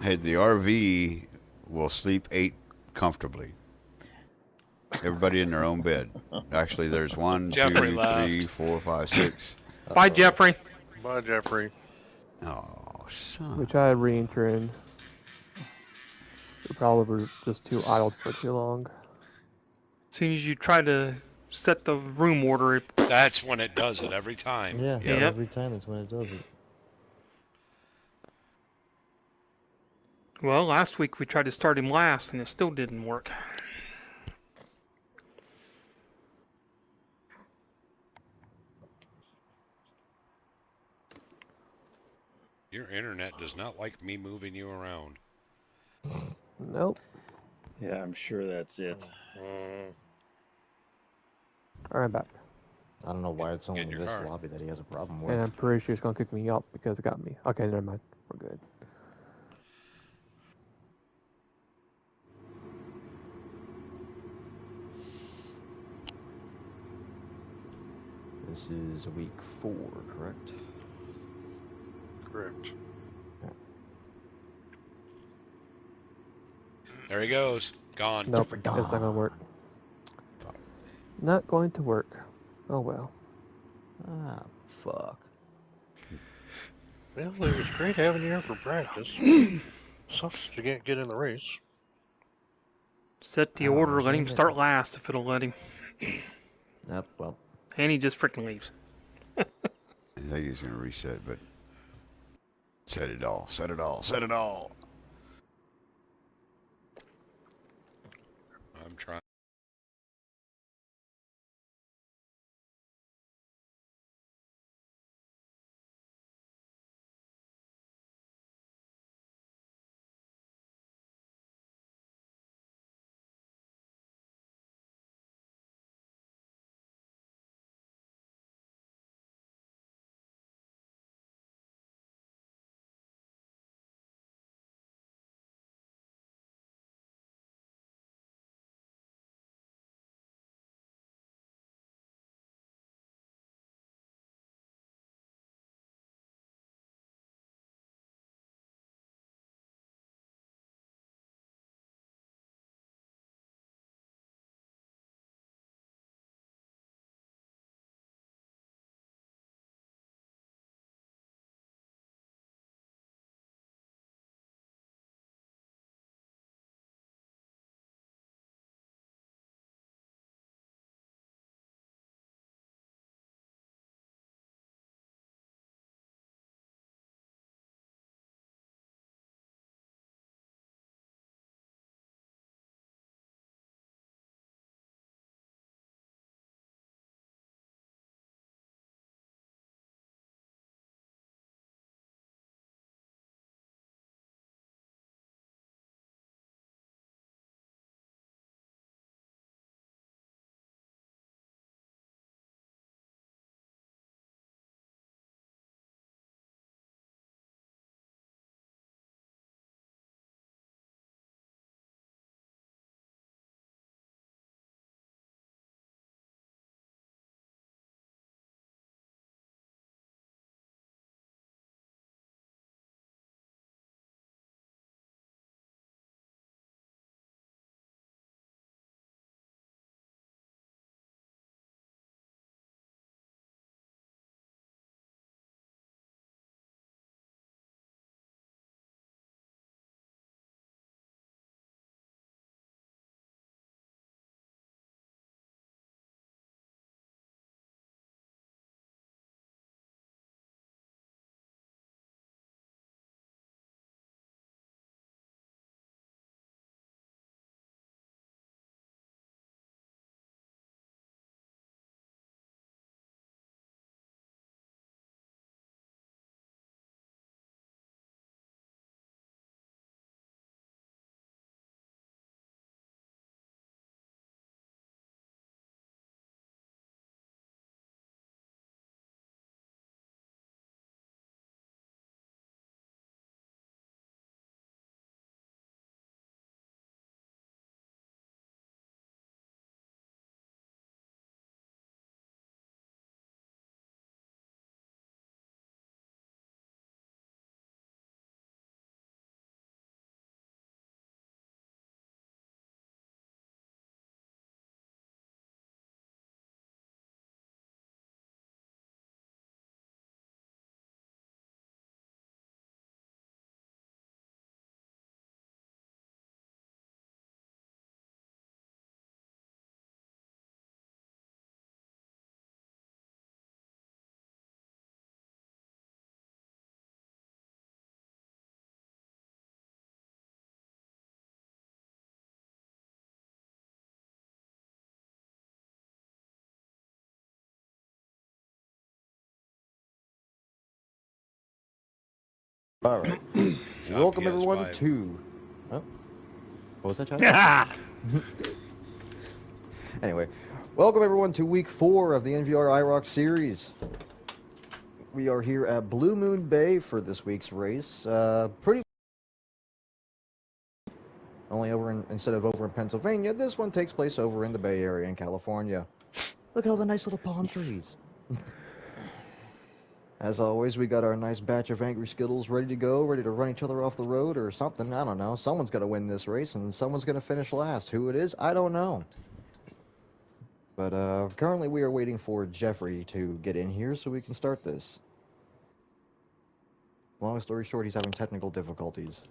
Hey, the RV will sleep 8 comfortably. Everybody in their own bed. Actually, there's one, Jeffrey two, three, left. four, five, six. Bye, Jeffrey. Bye, Jeffrey. Oh, We son. tried re-entering. We probably were just too idle for too long. As soon as you try to set the room order, That's when it does it every time. Yeah, Yep. yep. every time that's when it does it. Well, last week we tried to start him last, and it still didn't work. Your internet does not like me moving you around. Nope. Yeah, I'm sure that's it. Alright, I'm back. I don't know why it's only Get in in your this car. lobby that he has a problem And with. I'm pretty sure it's gonna kick me out because it got me. Okay, never mind. We're good. This is week 4, correct? Correct. There he goes. Gone. Nope, it's not gonna work. Not going to work. Oh well. Ah, fuck. Well, it was great having you here for practice. Sucks that you can't get in the race. Set the order, let him start last if it'll let him. Yep, well. And he just freaking leaves. I think he's going to reset, but set it all. Set it all. Set it all. I'm trying. All right. It's on Welcome everyone PS5. to. Oh, what was that, Chad? Anyway, welcome everyone to week 4 of the NVR Iroc series. We are here at Blue Moon Bay for this week's race. Pretty. Only instead of over in Pennsylvania, this one takes place over in the Bay Area in California. Look at all the nice little palm trees. As always, we got our nice batch of angry Skittles ready to go, ready to run each other off the road or something. I don't know. Someone's going to win this race, and someone's going to finish last. Who it is, I don't know. But currently we are waiting for Jeffrey to get in here so we can start this. Long story short, he's having technical difficulties.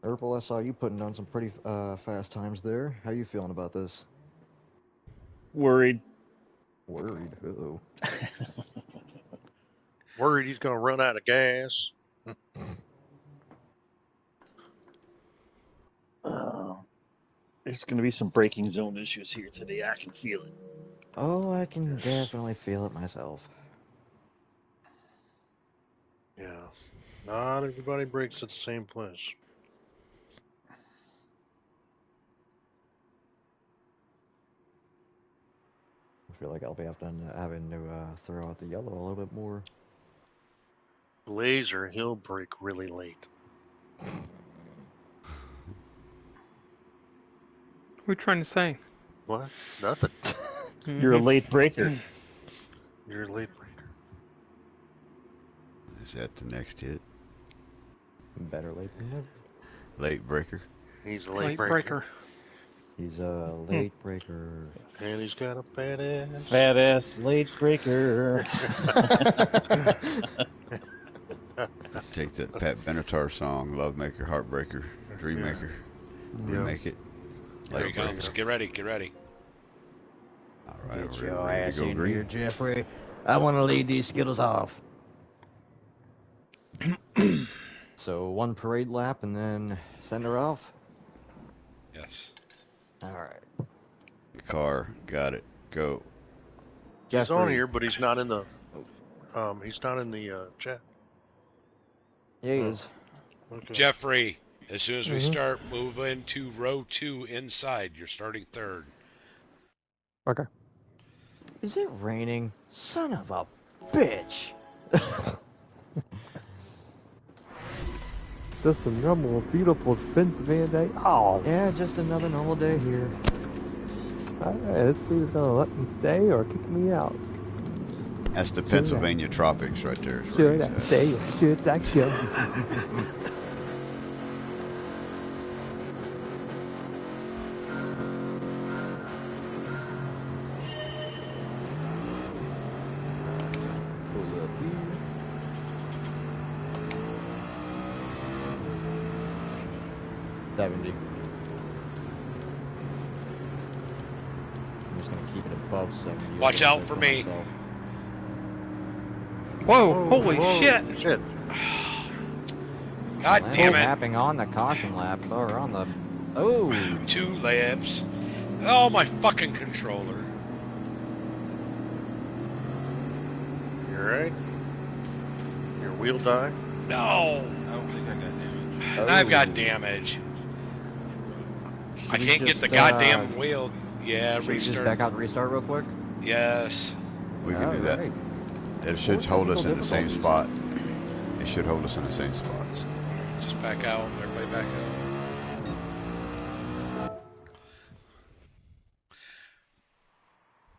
Urple, I saw you putting down some pretty fast times there. How you feeling about this? Worried. Worried. Uh-oh. Worried he's going to run out of gas. There's going to be some braking zone issues here today. I can feel it. Oh, I can definitely feel it myself. Yeah. Not everybody breaks at the same place. I feel like I'll be having to throw out the yellow a little bit more. Laser, he'll break really late. What are you trying to say? What? Nothing. You're a late breaker. You're a late breaker. Is that the next hit? Better late than never. Late breaker. He's a late Late breaker. breaker. He's a late breaker. And he's got a fat ass. Fat ass late breaker. Take that Pat Benatar song, Love Maker, Heartbreaker, Dream Maker. Remake it. Here he Late comes. breaker. Get ready. Get ready. All right, Get we're your ready ass to go in green. here, Jeffrey. I want to lead these Skittles off. So 1 parade lap and then send her off. Yes. All right. Car, got it. Go. He's on Jeffrey. here, but he's not in the. Chat. Yeah, he Oh. is. Okay. Jeffrey, as soon as we Mhm. start, move into row 2 inside. You're starting third. Okay. Is it raining? Son of a bitch. Just a normal, beautiful Pennsylvania day. Oh, Yeah, just another normal day here. let's see who's gonna let me stay or kick me out. That's the Pennsylvania tropics right there. is where Should I he's at. stay or should I go? Pull up here. $70. I'm just gonna keep it above 70. Watch out for me. myself. Whoa, holy Whoa, shit. Shit. God Lambo damn it. Tapping on the caution lap, or on the. Oh! 2 laps. Oh, my fucking controller. You alright? Your wheel die? No. I don't think I got damage. Oh. I've got damage. Should I we can't get just, the goddamn wheel. Yeah, Should we just restart. back out and restart real quick? Yes. We can do that. Alright. It should More hold us in technical the same difficulties. spot. It should hold us in the same spots. Just back out. Everybody back out.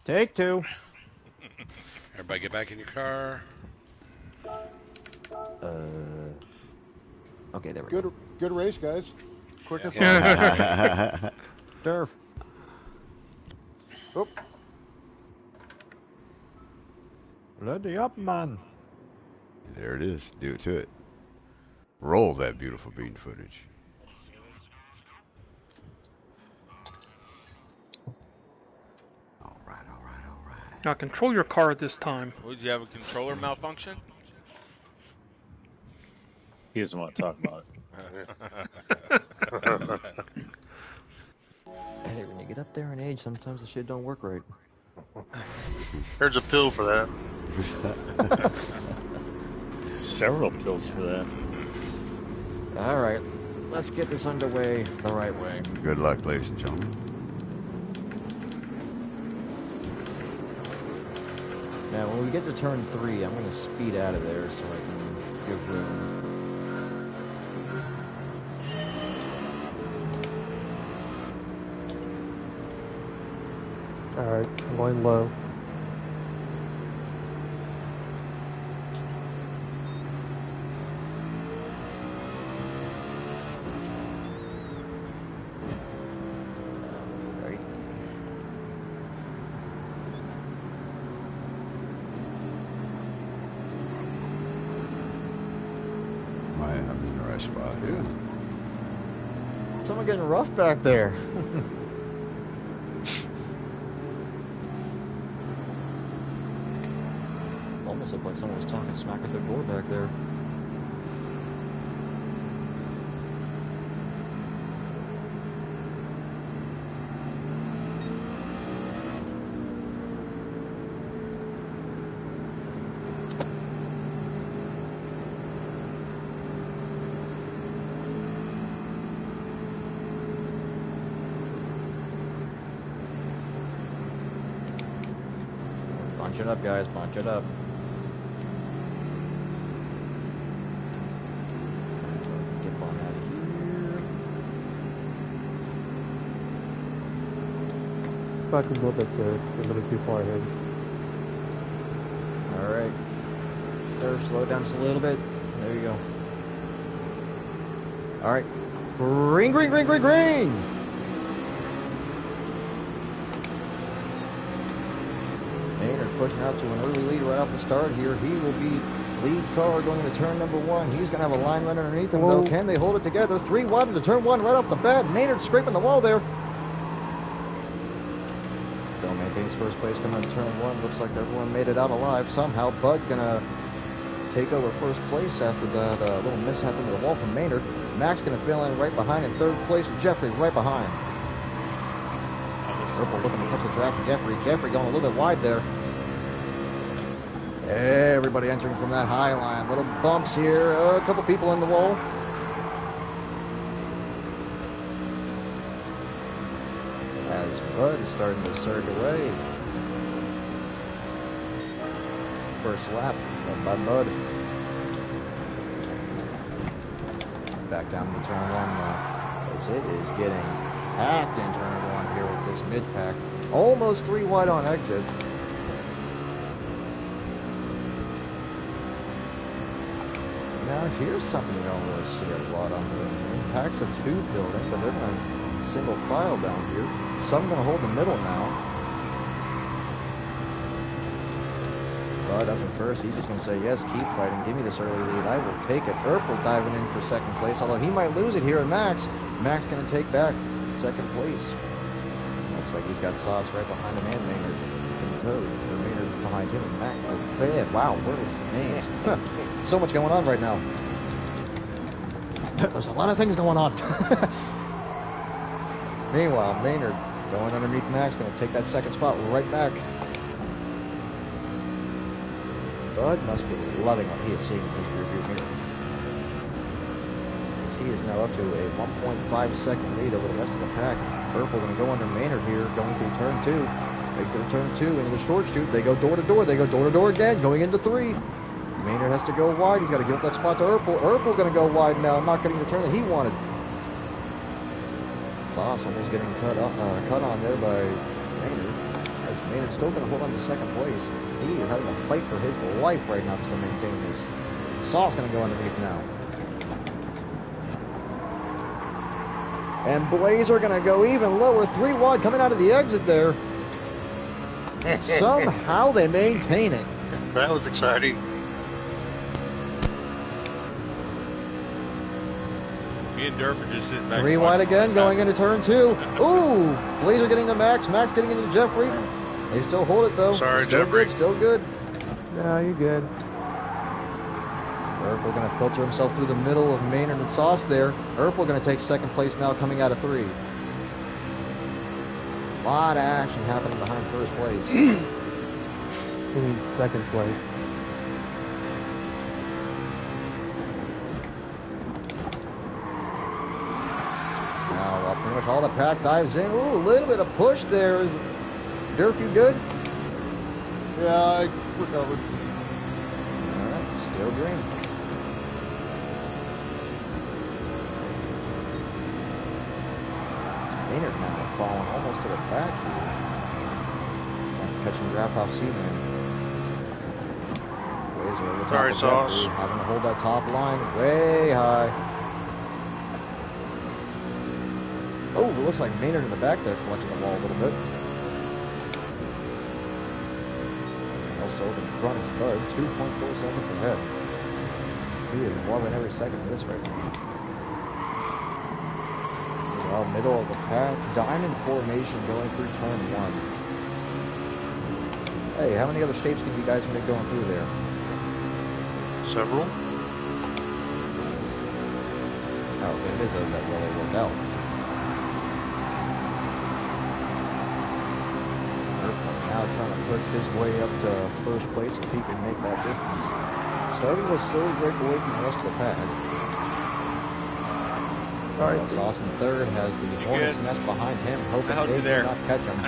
Take 2. Everybody get back in your car. Okay, there we Good, go. good race, guys. Quick and Yeah. fun. Turf. Oh, Let the up, man. There it is. Do it to it. Roll that beautiful bean footage. All right, all right, all right. Now control your car this time. Would you have a controller malfunction? He doesn't want to talk about Hey, when you get up there in age, sometimes the shit don't work right. There's a pill for that. Several pills for that. All right, let's get this underway the right way. Good luck, ladies and gentlemen. Now, when we get to turn 3, I'm going to speed out of there so I can give room. Alright, I'm going low. Right. I'm in the right spot. Yeah. Someone getting rough back there. Almost looked like someone was talking smack at their door back there. Bunch it up, guys. Bunch it up. Get on out of here. Back a little bit there. You're a little too far ahead. All right. There, slow down just a little bit. There you go. All right. Green, green, green, green, green. Maynard pushing out to an early lead right off the start here. He will be lead car going into turn number 1. He's going to have a line run underneath him, though. Can they hold it together? 3 wide into turn 1 right off the bat. Maynard scraping the wall there. Still maintains first place coming into turn 1. Looks like everyone made it out alive somehow. Bud going to take over first place after that little mishap into the wall from Maynard. Max going to fill in right behind in third place. Jeffrey right behind. Purple looking to catch the draft from Jeffrey. Jeffrey going a little bit wide there. Everybody entering from that high line. Little bumps here. A couple people in the wall. As Bud is starting to surge away. First lap by Bud. Back down to turn 1 now. As it is getting packed in turn 1 here with this mid-pack. Almost 3 wide on exit. Now here's something you don't really see a lot on the packs of 2 building, but they're going to single file down here. Some going to hold the middle now. Bud up in first, he's just going to say, yes, keep fighting, give me this early lead, I will take it. Purple diving in for second place, although he might lose it here in Max. Max going to take back second place. Looks like he's got Sauce right behind him and Maynard in tow. Or Maynard behind him and Max. Oh, bad. Wow, where is the names? So much going on right now. There's a lot of things going on. Meanwhile, Maynard going underneath Max, going to take that second spot right back. Bud must be loving what he is seeing in his rearview mirror. As he is now up to a 1.5 second lead over the rest of the pack. Purple going to go under Maynard here, going through turn 2. Make to the turn 2 into the short chute. They go door to door. They go door to door again, going into 3. Maynard has to go wide. He's got to give up that spot to Urpel. Urpel going to go wide now, not getting the turn that he wanted. Sauce almost getting cut on there by Maynard. As Maynard's still going to hold on to second place. He is having a fight for his life right now just to maintain this. Sauce going to go underneath now. And Blazer going to go even lower, 3 wide coming out of the exit there. Somehow they maintain it. That was exciting. Me and Durf are just sitting back. 3 wide again, going into turn 2. Ooh, Blazer getting to Max, Max getting into Jeffrey. They still hold it though. Sorry, still Jeffrey. Good, still good. No, you're good. Urpel going to filter himself through the middle of Maynard and Sauce there. Urpel going to take second place now coming out of 3. A lot of action happening behind first place. In second place. Now pretty much all the pack dives in. Ooh, a little bit of push there. Is Durf, you good? Yeah, I recovered. Alright, still green. Maynard now falling almost to the back here. Catching draft off Seaman. Blazer over the top Sorry, of Sauce. Jeffrey, having to hold that top line way high. Oh, it looks like Maynard in the back there collecting the ball a little bit. Also in front of Bud, 2.4 seconds ahead. He is loving every second of this right now. Well, middle of the pack, diamond formation going through turn 1. Hey, how many other shapes can you guys make going through there? Several. Oh, then it is those that really work out. Now trying to push his way up to first place if he can make that distance. Starting to slowly break away from the rest of the pack. Sorry. Sauce in third has the Hornet's good? Nest behind him, hoping held you Dave there. will not catch him.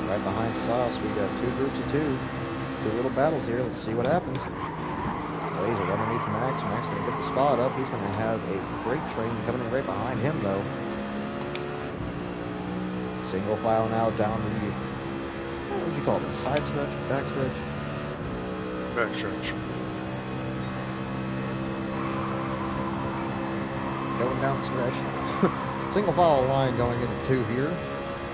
Right behind Sauce, we got two groups of two. Two little battles here. Let's see what happens. Blazer underneath Max. Max going to get the spot up. He's going to have a freight train coming in right behind him, though. Single file now down the, what would you call this? Side stretch? Back stretch? Backstretch. Going down the stretch. Single file line going into 2 here.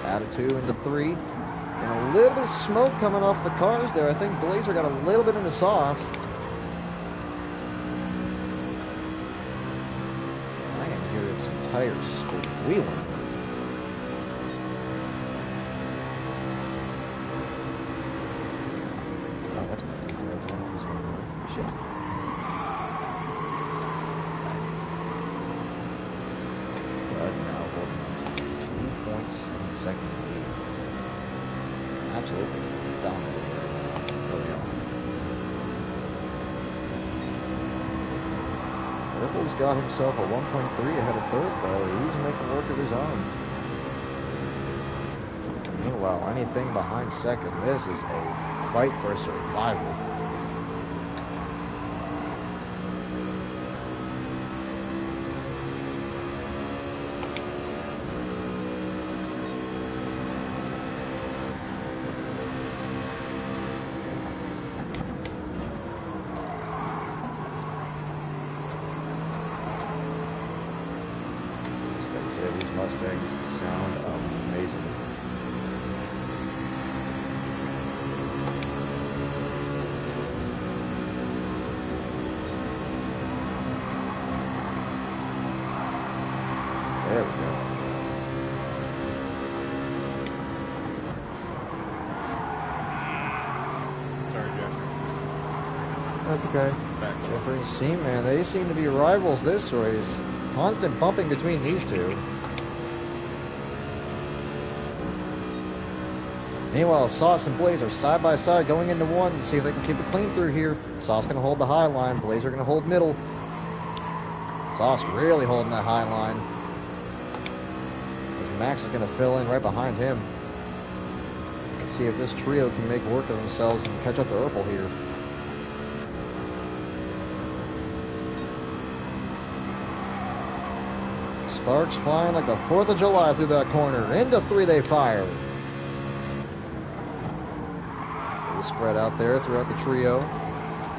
Out of 2 into 3. And a little bit of smoke coming off the cars there. I think Blazer got a little bit into Sauce. I am hearing some tires squealing. Oh, that's my detail. Shit. But now holding on to 2 points in the second lead. Absolutely dominating right now. Really are. Ripple's got himself a 1.3 ahead of third, though. He's making work of his own. Meanwhile, anything behind second, this is a fight for survival. These Mustangs sound amazing. There we go. Sorry, Jeffrey. That's okay. Back. Jeffrey and Seaman, they seem to be rivals this race. Constant bumping between these two. Meanwhile, Sauce and Blazer side by side going into one and see if they can keep it clean through here. Sauce going to hold the high line. Blazer going to hold middle. Sauce really holding that high line. As Max is going to fill in right behind him. Let's see if this trio can make work of themselves and catch up to Urkel here. Sparks flying like the 4th of July through that corner. Into 3 they fire. Little spread out there throughout the trio.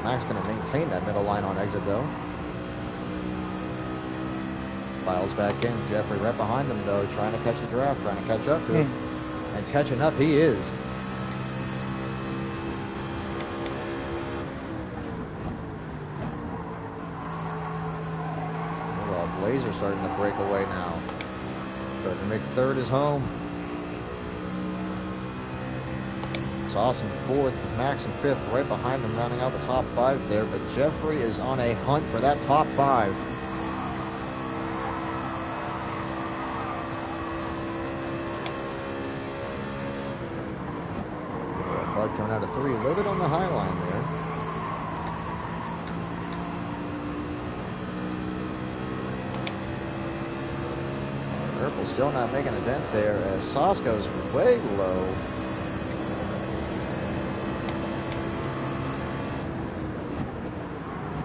Max going to maintain that middle line on exit though. Files back in. Jeffrey right behind them though, trying to catch the draft, trying to catch up to him. And catching up he is. Well, Blazer starting to break away now. Starting to make third his home. Sauce in 4th, Max in 5th, right behind them, rounding out the top 5 there. But Jeffrey is on a hunt for that top 5. wide coming out of 3. A little bit on the high line there. Purple still not making a dent there as Sauce goes way low.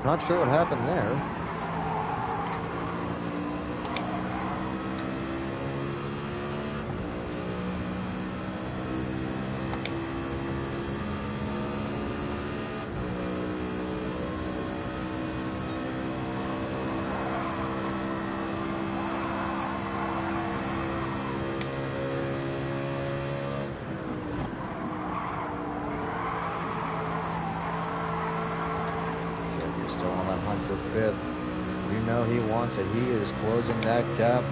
Not sure what happened there. For 5th. You know he wants it. He is closing that gap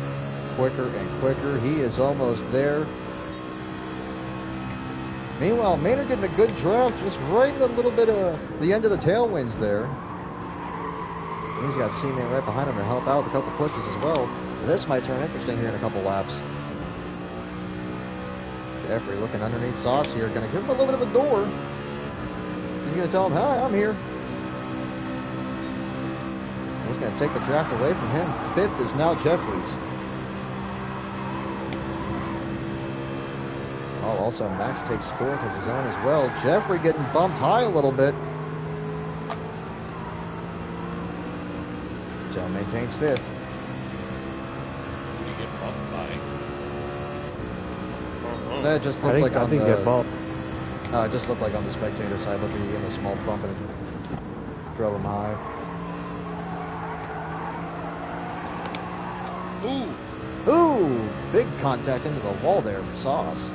quicker and quicker. He is almost there. Meanwhile, Maynard getting a good draft just right in a little bit of the end of the tailwinds there. He's got C-Man right behind him to help out with a couple pushes as well. This might turn interesting here in a couple laps. Jeffrey looking underneath Sauce here. Going to give him a little bit of a door. He's going to tell him, hi, I'm here. He's going to take the draft away from him. 5th is now Jeffries. Oh, also Max takes 4th as his own as well. Jeffrey getting bumped high a little bit. Joe maintains 5th. You get bumped by. That just looked like on the... get bumped. It just looked like on the spectator side. Looked like he gave him a small bump and it drove him high. Ooh, big contact into the wall there for Sauce.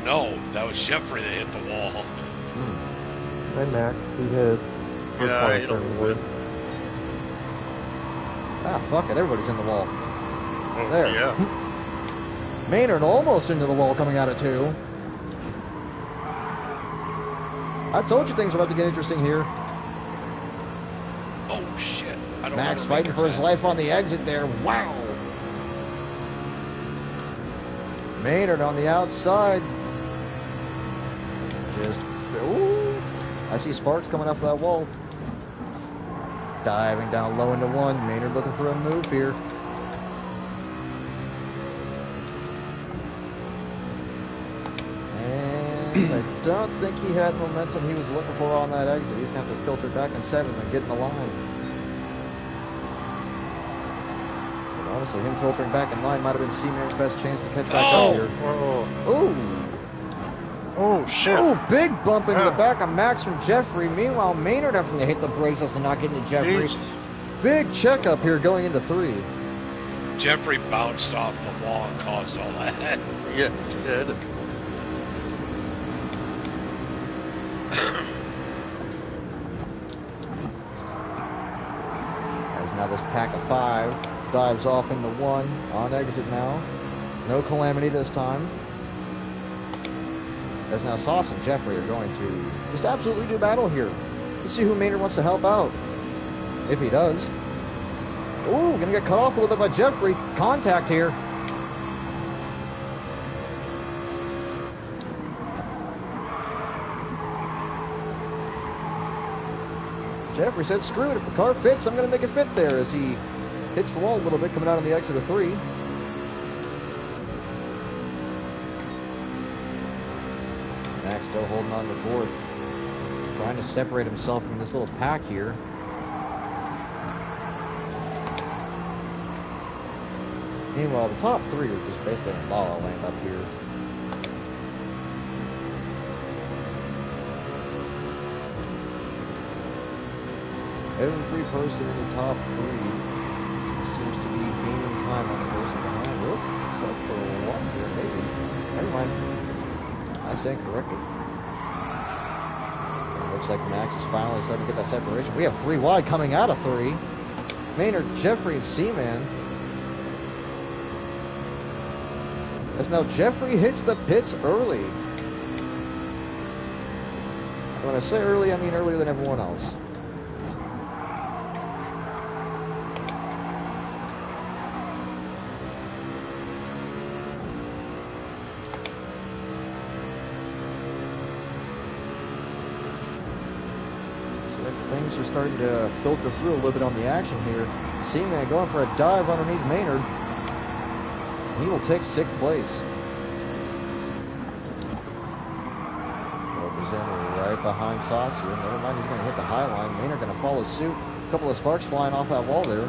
No, that was Jeffrey that hit the wall. Hey Max, he hit. Yeah, I hit him with. Ah, fuck it, everybody's in the wall. Oh, There. Yeah. Maynard almost into the wall coming out of 2. I told you things were about to get interesting here. Oh shit! I don't Max know fighting for his life on the exit there. Wow. Maynard on the outside. Just, ooh. I see sparks coming off that wall. Diving down low into 1. Maynard looking for a move here. And I don't think he had the momentum he was looking for on that exit. He's going to have to filter back in 7th and get in the line. But honestly, him filtering back in line might have been C-Man's best chance to catch back up here. Ooh. Oh, shit. Oh, big bump into the back of Max from Jeffrey. Meanwhile, Maynard having to hit the brakes as to not get into Jeffrey. Jesus. Big checkup here going into 3. Jeffrey bounced off the wall and caused all that. Yeah, he did. As now this pack of 5 dives off into 1 on exit now. No calamity this time. As now Sauce and Jeffrey are going to just absolutely do battle here. Let's see who Maynard wants to help out. If he does. Ooh, gonna get cut off a little bit by Jeffrey. Contact here. Jeffrey said, screw it. If the car fits, I'm gonna make it fit there as he hits the wall a little bit coming out on the exit of 3. Max still holding on to 4th. Trying to separate himself from this little pack here. Meanwhile, the top 3 are just basically in La La Land up here. Every person in the top 3 seems to be gaining time on the person behind. Whoop, except for 1 here, maybe. Never mind. I stand corrected. It looks like Max is finally starting to get that separation. We have 3 wide coming out of 3. Maynard, Jeffrey, and C-Man. As now Jeffrey hits the pits early. When I say early, I mean earlier than everyone else. things are starting to filter through a little bit on the action here. Seaman going for a dive underneath Maynard. He will take 6th place. Rovers in right behind Sauce here. Never mind, he's going to hit the high line. Maynard going to follow suit. A couple of sparks flying off that wall there.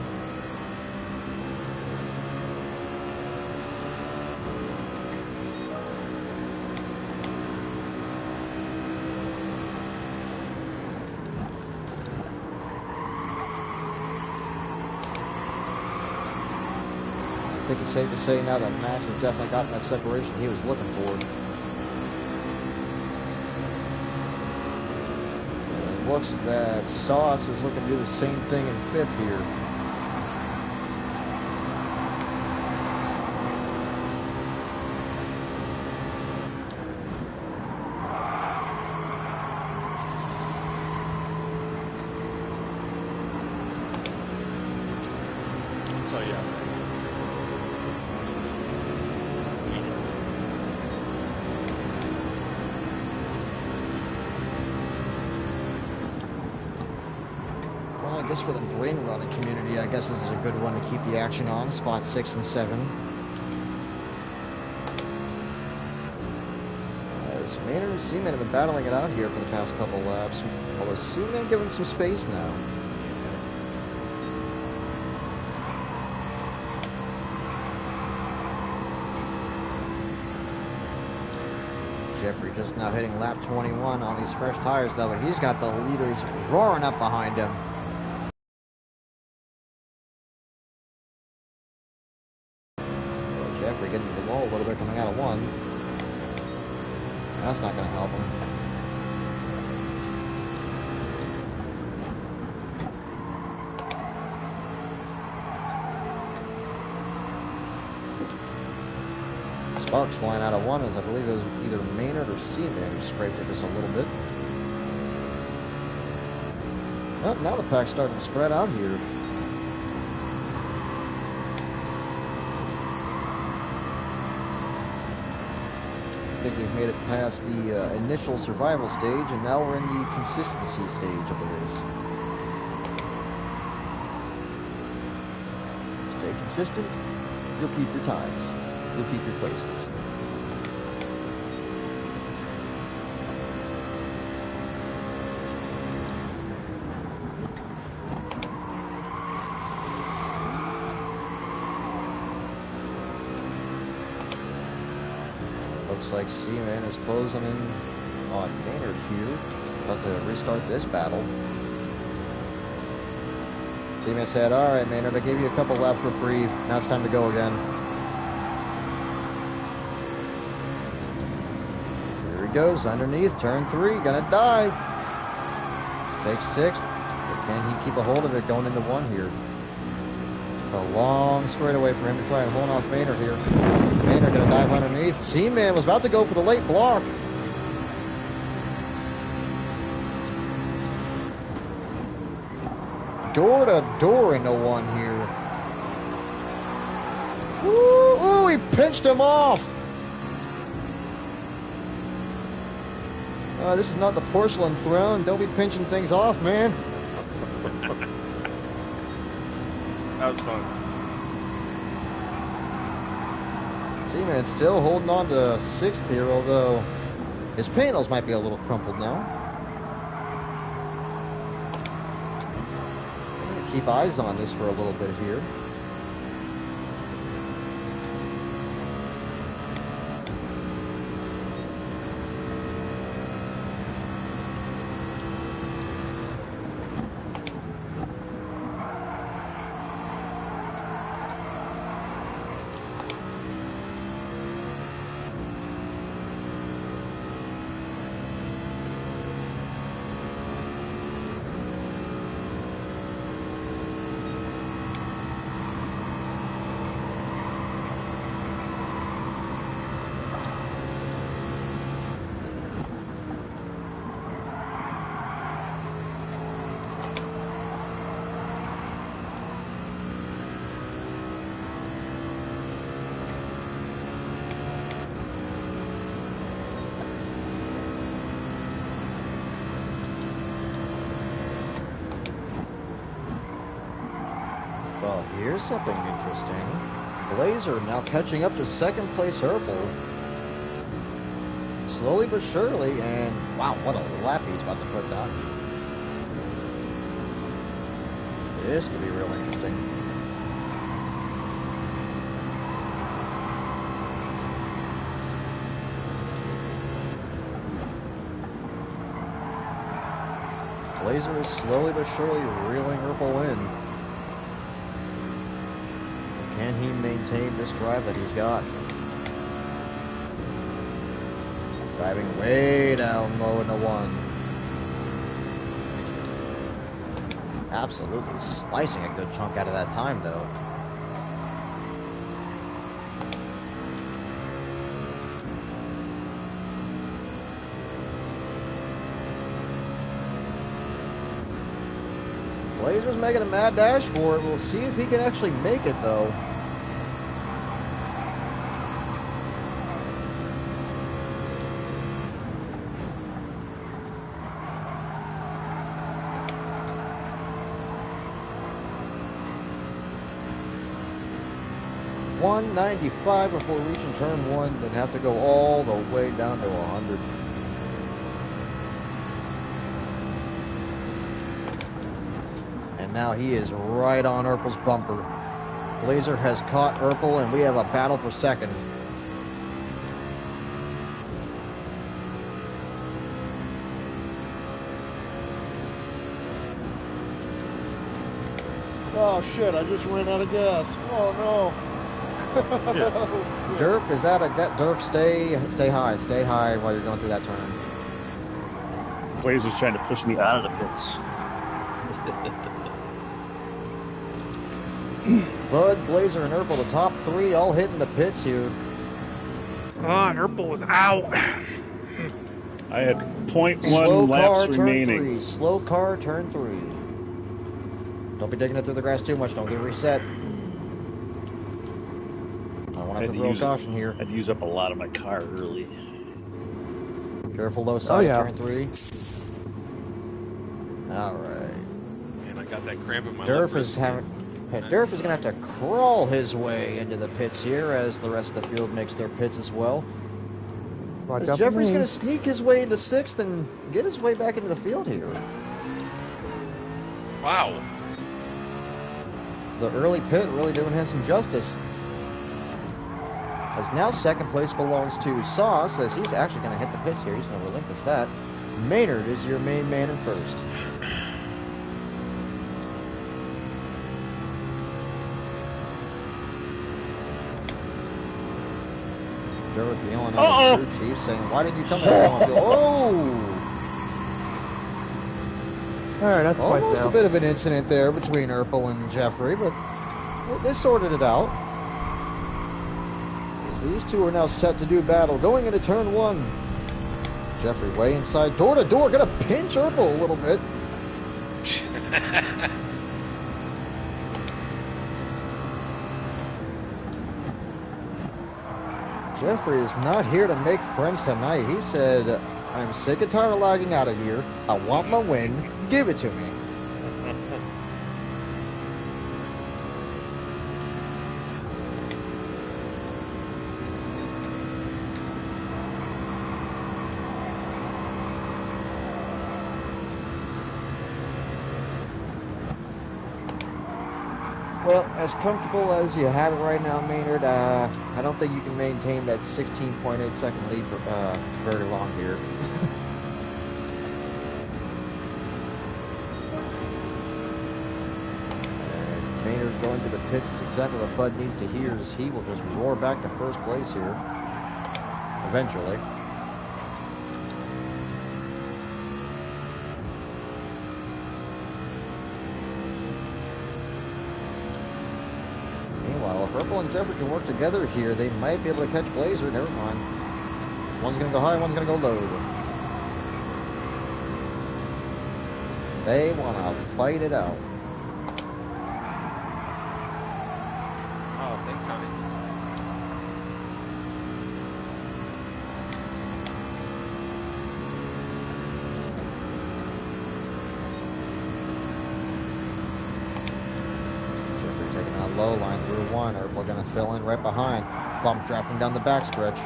I think it's safe to say now that Max has definitely gotten that separation he was looking for. It looks that Sauce is looking to do the same thing in 5th here. So yeah. Well, I guess for the brain running community, I guess this is a good one to keep the action on. Spot 6 and 7. As Maynard and Seaman have been battling it out here for the past couple laps. Although Seaman giving some space now. Jeffrey just now hitting lap 21 on these fresh tires though, but he's got the leaders roaring up behind him. Jeffrey getting the wall a little bit coming out of 1. That's not going to help him. Sparks flying out of 1 as I believe it was either Maynard or Seaman who scraped it just a little bit. Well, now the pack's starting to spread out here. I think we've made it past the initial survival stage, and now we're in the consistency stage of the race. Stay consistent, you'll keep your times. You'll keep your places. Looks like Seaman is closing in on Maynard here. About to restart this battle. Seaman said, alright Maynard, I gave you a couple laps reprieve. Now it's time to go again. Here he goes, underneath, turn 3, gonna dive. Takes 6th, but can he keep a hold of it going into 1 here? A long straightaway for him to try and hold off Maynard here. Maynard gonna dive underneath. Seaman was about to go for the late block. Door to door into 1 here. Ooh, he pinched him off. This is not the porcelain throne. Don't be pinching things off, man. That was fun. Seaman still holding on to 6th here, although his panels might be a little crumpled now. I'm gonna keep eyes on this for a little bit here. Here's something interesting. Blazer now catching up to second place Herpel. Slowly but surely, and wow, what a lap he's about to put down. This could be real interesting. Blazer is slowly but surely reeling Herpel in. Can he maintain this drive that he's got? Driving way down low into one. Absolutely slicing a good chunk out of that time, though. Blazer's making a mad dash for it. We'll see if he can actually make it, though. .195 before reaching turn one, then have to go all the way down to 100. And now he is right on Erpel's bumper. Blazer has caught Erpel, and we have a battle for second. Oh shit, I just ran out of gas. Oh no. Durf is out of Durf, stay high while you're going through that turn. Blazer's trying to push me out of the pits. Bud, Blazer, and Erpel, the top three, all hitting the pits here. Oh, Herpel was out. I had .1 Slow car, laps turn remaining. three. Slow car, turn three. Don't be digging it through the grass too much. Don't get reset. I want to have to throw caution here. I'd use up a lot of my car early. Careful low side, yeah. turn three. All right. Man, I got that cramp in my Durf left is wrist. Durf is going to have to crawl his way into the pits here as the rest of the field makes their pits as well. Watch As out for Jeffrey's me. going to sneak his way into sixth and get his way back into the field here. Wow. The early pit really doing him some justice. As now second place belongs to Sauce, as he's actually going to hit the pits here. He's going to relinquish that. Maynard is your main man in first. Durf yelling at his crew chief saying, why didn't you tell me to go on field? Oh! Alright, that's twice Almost now. a bit of an incident there between Erpel and Jeffrey, but they sorted it out. As these two are now set to do battle, going into turn one. Jeffrey way inside, door to door, gonna pinch Erpel a little bit. Jeffrey is not here to make friends tonight. He said, I'm sick and tired of lagging out of here. I want my win. Give it to me. Well, as comfortable as you have it right now, Maynard, I don't think you can maintain that 16.8 second lead very long here. And Maynard going to the pits is exactly what Bud needs to hear, as he will just roar back to first place here. Eventually. Meanwhile, if Erpel and Jeffrey can work together here, they might be able to catch Blazer. Never mind. One's going to go high, one's going to go low. They want to fight it out. Oh, thank God. low, line through one. Urkel gonna fill in right behind. Bump drafting down the backstretch.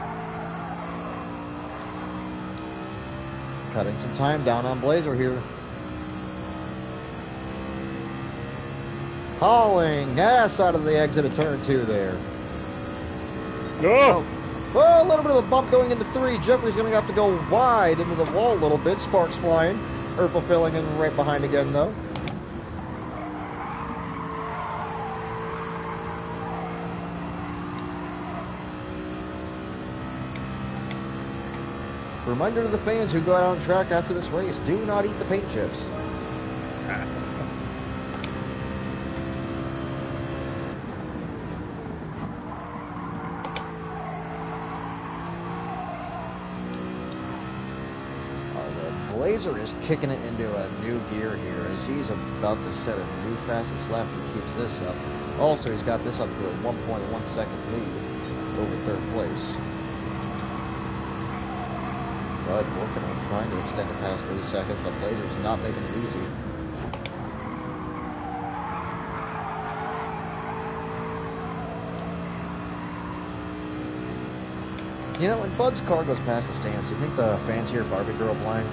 Cutting some time down on Blazer here. Hauling gas out of the exit of turn 2 there. No! Well, a little bit of a bump going into 3. Jeffrey's going to have to go wide into the wall a little bit. Sparks flying. Urkel filling in right behind again, though. Reminder to the fans who go out on track after this race, do not eat the paint chips. Blazer is kicking it into a new gear here as he's about to set a new fastest lap and keeps this up. Also, he's got this up to a 1.1 second lead over third place. Bud working on trying to extend it past 30 seconds, but Blazer's not making it easy. You know, when Bud's car goes past the stands, do you think the fans hear Barbie Girl playing?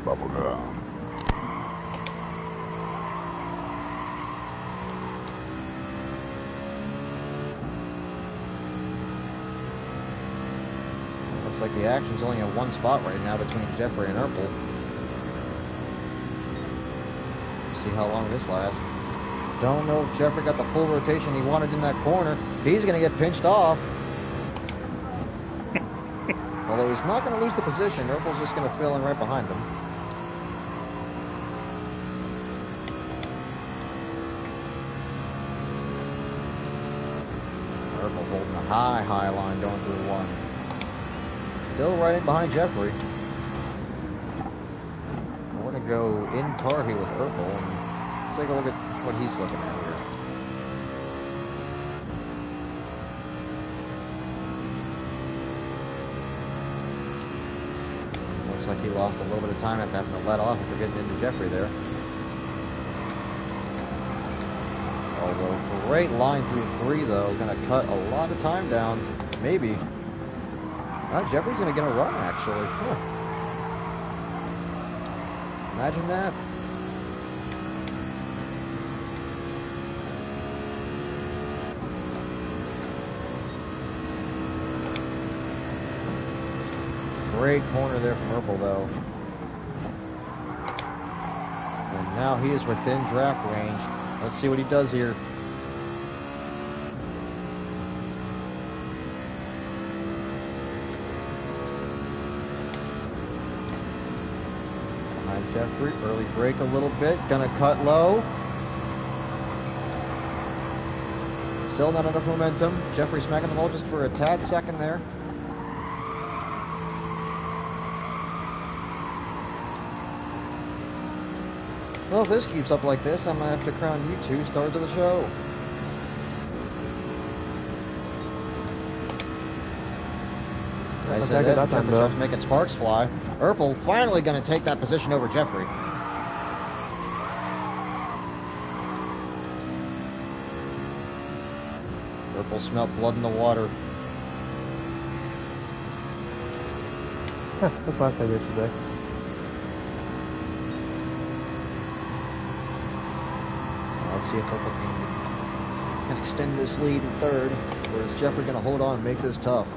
Bubblegum. Looks like the action's only in one spot right now between Jeffrey and Urkel. See how long this lasts. Don't know if Jeffrey got the full rotation he wanted in that corner. He's going to get pinched off. Although he's not going to lose the position. Urkel's just going to fill in right behind him. Urkel holding a high line going through one. Still right in behind Jeffrey. We're going to go in car here with Urkel and let's take a look at what he's looking at here. Looks like he lost a little bit of time after having to let off after getting into Jeffrey there. Although, great line through 3 though, going to cut a lot of time down. Maybe. Jeffrey's going to get a run actually. Huh. Imagine that. Great corner there from Urkel, though. And now he is within draft range. Let's see what he does here. Jeffrey, early break a little bit, gonna cut low. Still not enough momentum. Jeffrey smacking the ball just for a tad second there. Well, if this keeps up like this, I'm gonna have to crown you 2 stars of the show. I said that, Jeffrey starts making sparks fly. Urkel finally going to take that position over Jeffrey. Urkel smelled blood in the water. That's last I did today. Let's see if Urkel can extend this lead in third, or is Jeffrey going to hold on and make this tough?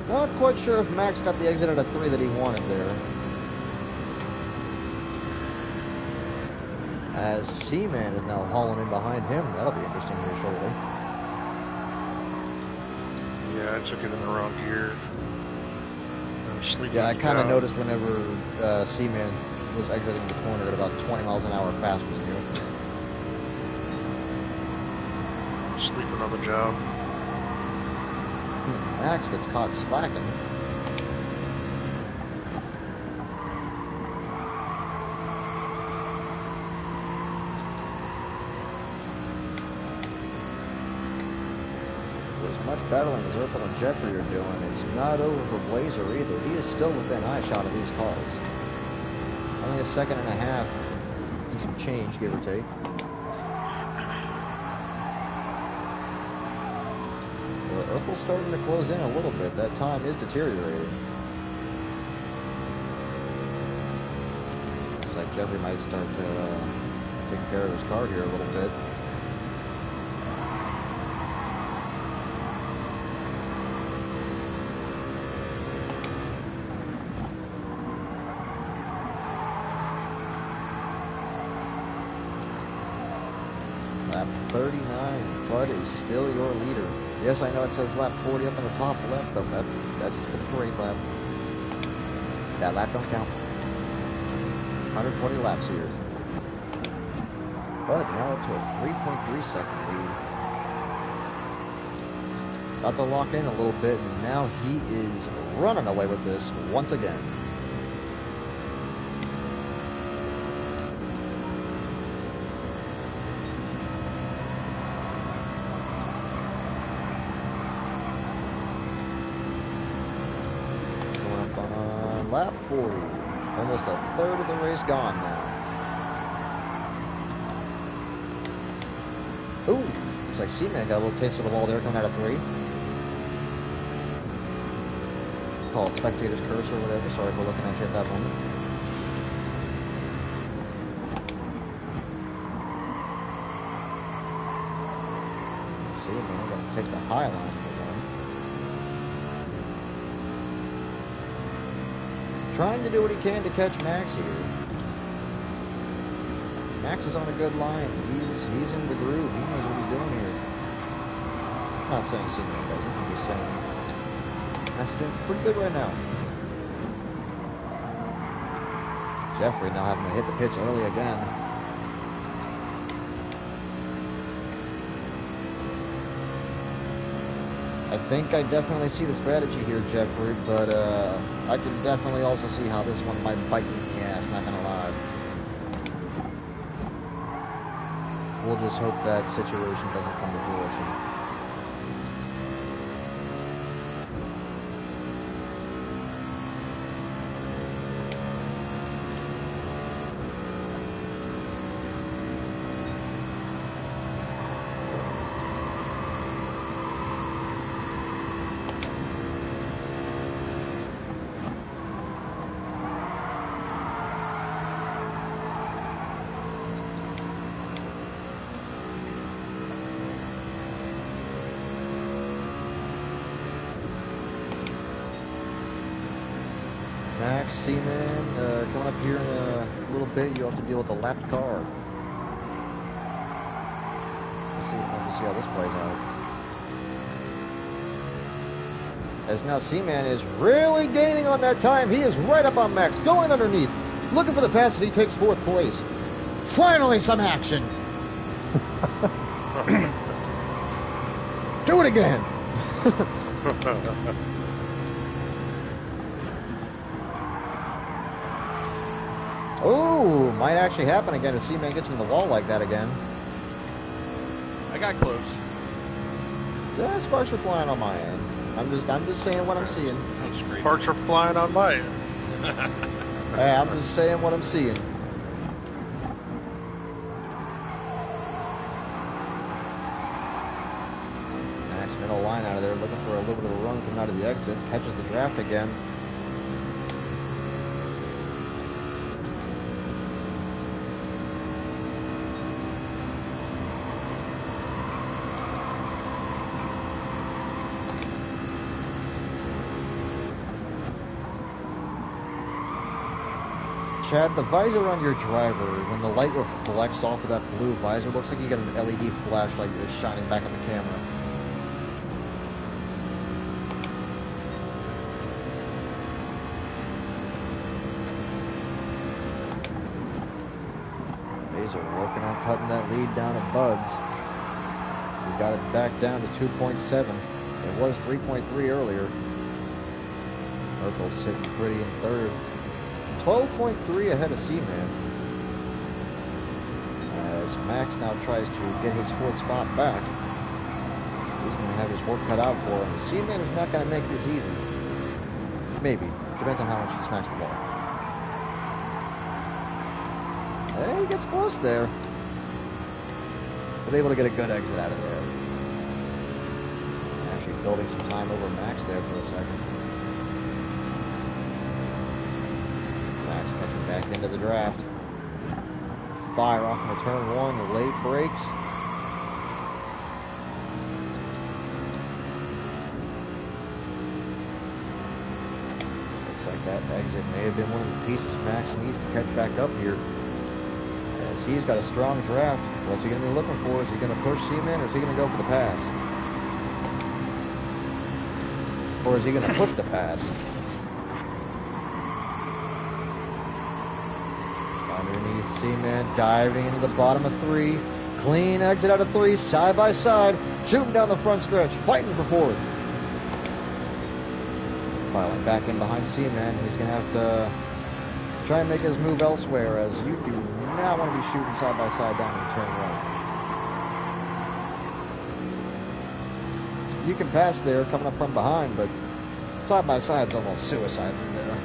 Not quite sure if Max got the exit out of 3 that he wanted there. As Seaman is now hauling in behind him. That'll be interesting here shortly. Yeah, I took it in the wrong gear. Yeah, I kind of noticed whenever Seaman was exiting the corner at about 20 miles an hour faster than you. Sleeping on the job. Max gets caught slacking. battling as Urkel and Jeffrey are doing, it's not over for Blazer either. He is still within eyeshot of these cars. Only a second and a half and some change, give or take. Well, Urkel's starting to close in a little bit. That time is deteriorating. Looks like Jeffrey might start taking care of his car here a little bit. Lap 39, Bud is still your leader. Yes, I know it says lap 40 up in the top left, but that's just a parade lap. That lap don't count. 120 laps here. Bud now up to a 3.3 second lead. About to lock in a little bit, and now he is running away with this once again. Lap 40. Almost a third of the race gone now. Ooh, looks like C-Man got a little taste of the ball there coming out of 3. Call it spectator's curse or whatever. Sorry for looking at you at that moment. C-Man got to take the high line. Trying to do what he can to catch Max here. Max is on a good line. He's in the groove. He knows what he's doing here. I'm not saying C-Man doesn't. I'm just saying Max is doing pretty good right now. Jeffrey now having to hit the pits early again. I think I definitely see the strategy here, Jeffrey, but I can definitely also see how this one might bite me in the ass, not gonna lie. We'll just hope that situation doesn't come to fruition. Max, C-Man, coming up here in a little bit, you'll have to deal with a lapped car. Let's see how this plays out. As now C-Man is really gaining on that time. He is right up on Max, going underneath, looking for the pass as he takes 4th place. Finally, some action. Do it again. Oh, might actually happen again if C-Man gets in the wall like that again. I got close. Yeah, sparks are flying on my end. I'm just saying what I'm seeing. Sparks are flying on my end. Hey, I'm just saying what I'm seeing. Max middle line out of there, looking for a little bit of a run coming out of the exit. Catches the draft again. Chad, the visor on your driver, when the light reflects off of that blue visor, looks like you got an LED flashlight that's shining back at the camera. Visor working on cutting that lead down to Bud's. He's got it back down to 2.7. It was 3.3 earlier. Urkel's sitting pretty in 3rd. 12.3 ahead of C-Man. As Max now tries to get his 4th spot back. He's going to have his work cut out for him. Seaman is not going to make this easy. Maybe. Depends on how much he smacks the ball. Hey, he gets close there. But able to get a good exit out of there. Actually building some time over Max there for a second. Max catching back into the draft. Fire off into turn one, late brakes. Looks like that exit may have been one of the pieces Max needs to catch back up here. As he's got a strong draft. What's he going to be looking for? Is he going to push Seaman or is he going to go for the pass? Or is he going to push the pass? Underneath Seaman, diving into the bottom of three. Clean exit out of three, side by side. Shooting down the front stretch, fighting for fourth. Piling back in behind Seaman. He's going to have to try and make his move elsewhere, as you do not want to be shooting side by side down in turn one. You can pass there coming up from behind, but side by side's almost suicide from there.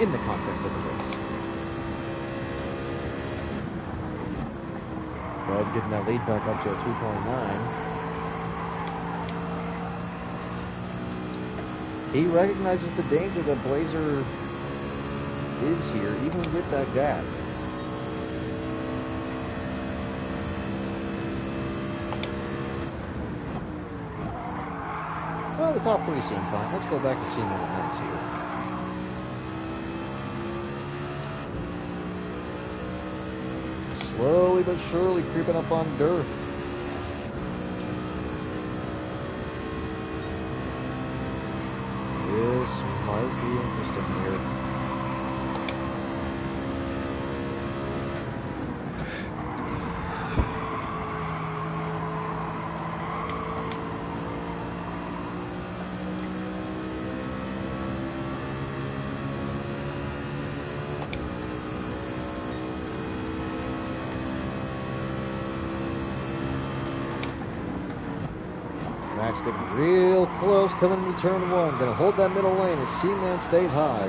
In the context of the race. Bud getting that lead back up to a 2.9. He recognizes the danger that Blazer is here, even with that gap. Well, the top three seem fine. Let's go back to seeing the minutes here. Slowly but surely creeping up on Durf. This might be interesting here. Max getting real close, coming into turn one. Gonna hold that middle lane as Seaman stays high.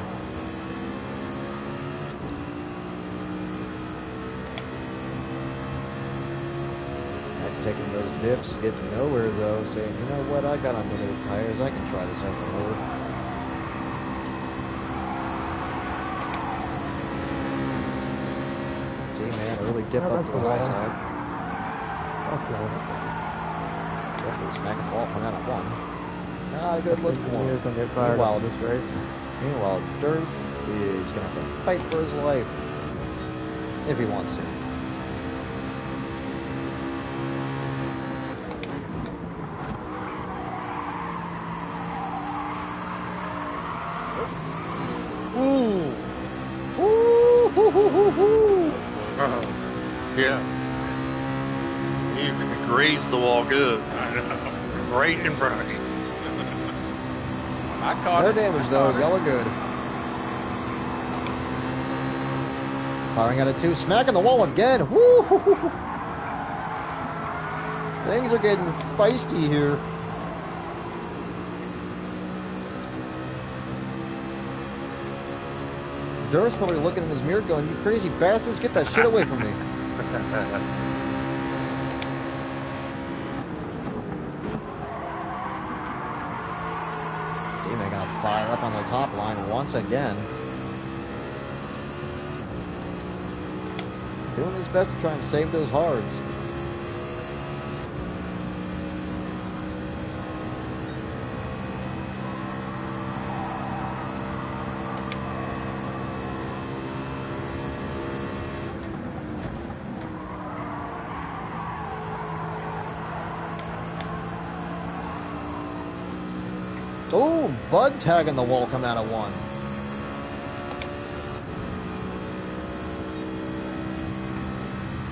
Max taking those dips, getting nowhere though, saying, you know what, I got unlimited tires, I can try this out the road. Seaman, early dip up to the high side. Definitely smacking the wall coming out of one. Not a good look for him. He's going to get fired out of this race. Meanwhile, Durf is going to have to fight for his life. If he wants to. Ooh. Ooh. Hoo, hoo, hoo, hoo. Yeah. You can graze the wall good. Right in front of you. I caught No it. damage I though, caught y'all are good. Firing out of two, smacking the wall again. Woo! Things are getting feisty here. Durf's probably looking in his mirror going, you crazy bastards, get that shit away from me. Demon gonna fire up on the top line once again. Doing his best to try and save those hards. Oh, Bud tagging the wall coming out of one.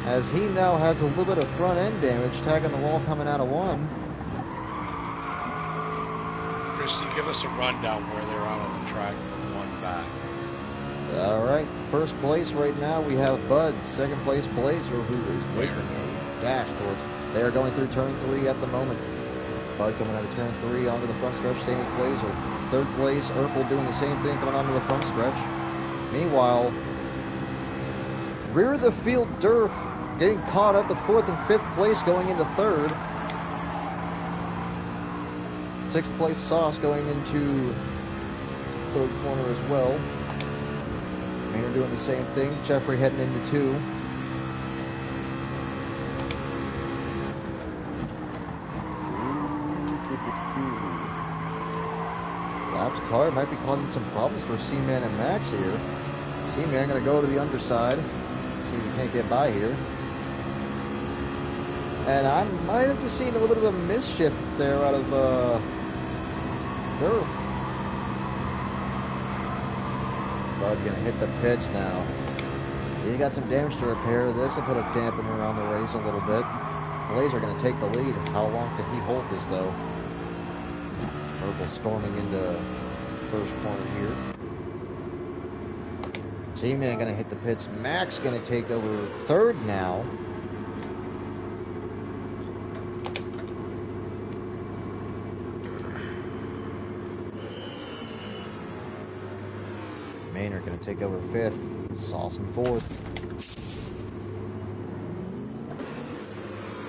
As he now has a little bit of front end damage, tagging the wall coming out of one. Christy, give us a rundown where they're out on the track from one back. All right, first place right now we have Bud. Second place Blazer, who is making a dash towards. They are going through turn 3 at the moment. Bud coming out of turn 3 onto the front stretch, same as Blazer. Third place, Urkel doing the same thing, coming onto the front stretch. Meanwhile, rear of the field Durf getting caught up with 4th and 5th place going into 3rd. 6th place Sauce going into 3rd corner as well. Maynard doing the same thing. Jeffrey heading into 2. Lap's car might be causing some problems for Seaman and Max here. Seaman going to go to the underside. See if he can't get by here. And I might have just seen a little bit of a misshift there out of Durf. Bud gonna hit the pits now. He got some damage to repair. This will put a dampener on the race a little bit. Blazer gonna take the lead. How long can he hold this though? Purple storming into first corner here. Seaman gonna hit the pits. Max gonna take over 3rd now. Maynard going to take over 5th. Sauce in 4th.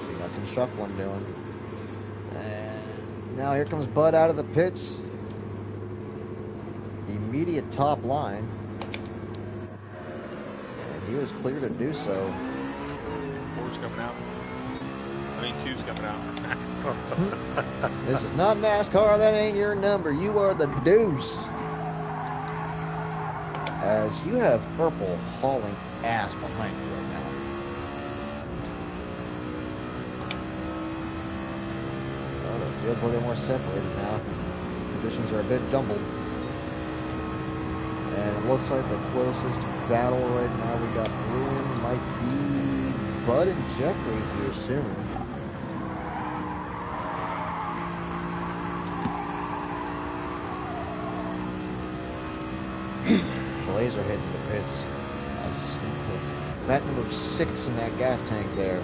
We got some shuffling doing. And now here comes Bud out of the pits. Immediate top line. And he was clear to do so. 4's coming out. I mean, 2's coming out. This is not NASCAR. That ain't your number. You are the deuce. As you have Purple hauling ass behind you right now. Well, the field's a little bit more separated now. Positions are a bit jumbled. And it looks like the closest battle right now we got brewing might be Bud and Jeffrey here soon. Blazer hitting the pits. Fat number 6 in that gas tank there.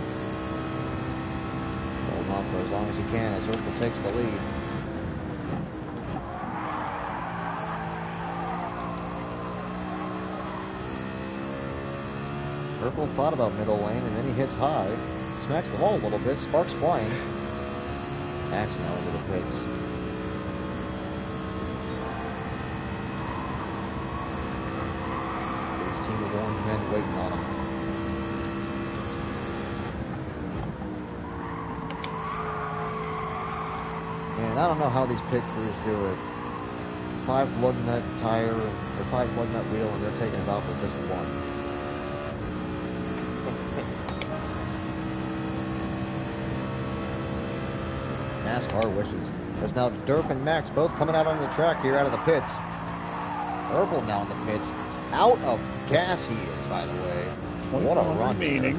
Holding on for as long as he can as Urkel takes the lead. Urkel thought about middle lane and then he hits high. Smacks the wall a little bit. Sparks flying. Max now into the pits. Team of orange men waiting on him. And I don't know how these pit crews do it. 5 lug nut tire or 5 lug nut wheel, and they're taking it off with just 1. NASCAR wishes. As now Durf and Max both coming out onto the track here out of the pits. Urkel now in the pits. Out of gas he is, by the way. What a run remaining.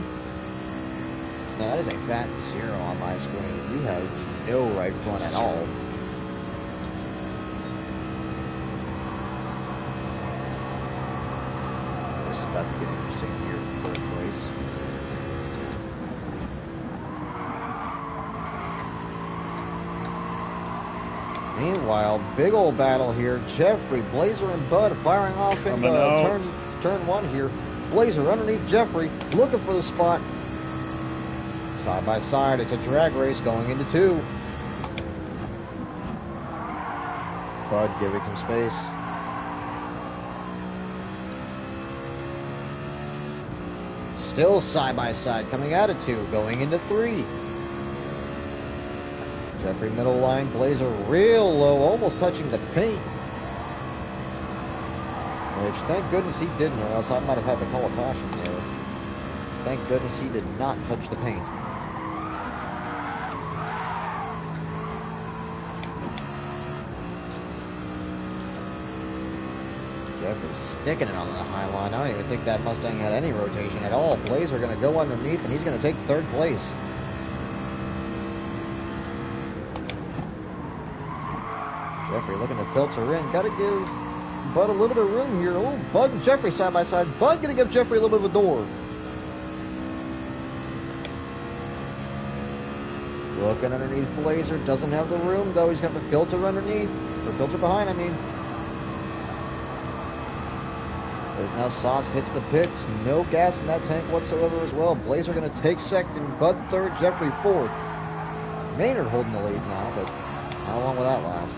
Now that is a fat 0 on my screen. You have no right front at all. This is about to get interesting here in 3rd place. Meanwhile, big old battle here. Jeffrey, Blazer, and Bud firing off into turn 1 here. Blazer underneath Jeffrey, looking for the spot. Side by side, it's a drag race going into 2. Bud giving some space. Still side by side, coming out of 2, going into 3. Jeffrey middle line, Blazer real low, almost touching the paint. Which, thank goodness he didn't, or else I might have had to call a caution there. Thank goodness he did not touch the paint. Jeffrey's sticking it on the high line. I don't even think that Mustang had any rotation at all. Blazer going to go underneath, and he's going to take 3rd place. Jeffrey looking to filter in. Got to give Bud a little bit of room here. Oh, Bud and Jeffrey side by side. Bud going to give Jeffrey a little bit of a door. Looking underneath Blazer. Doesn't have the room, though. He's got the filter underneath. Or filter behind, I mean. As now Sauce hits the pits. No gas in that tank whatsoever as well. Blazer going to take second. Bud third. Jeffrey fourth. Maynard holding the lead now, but how long will that last?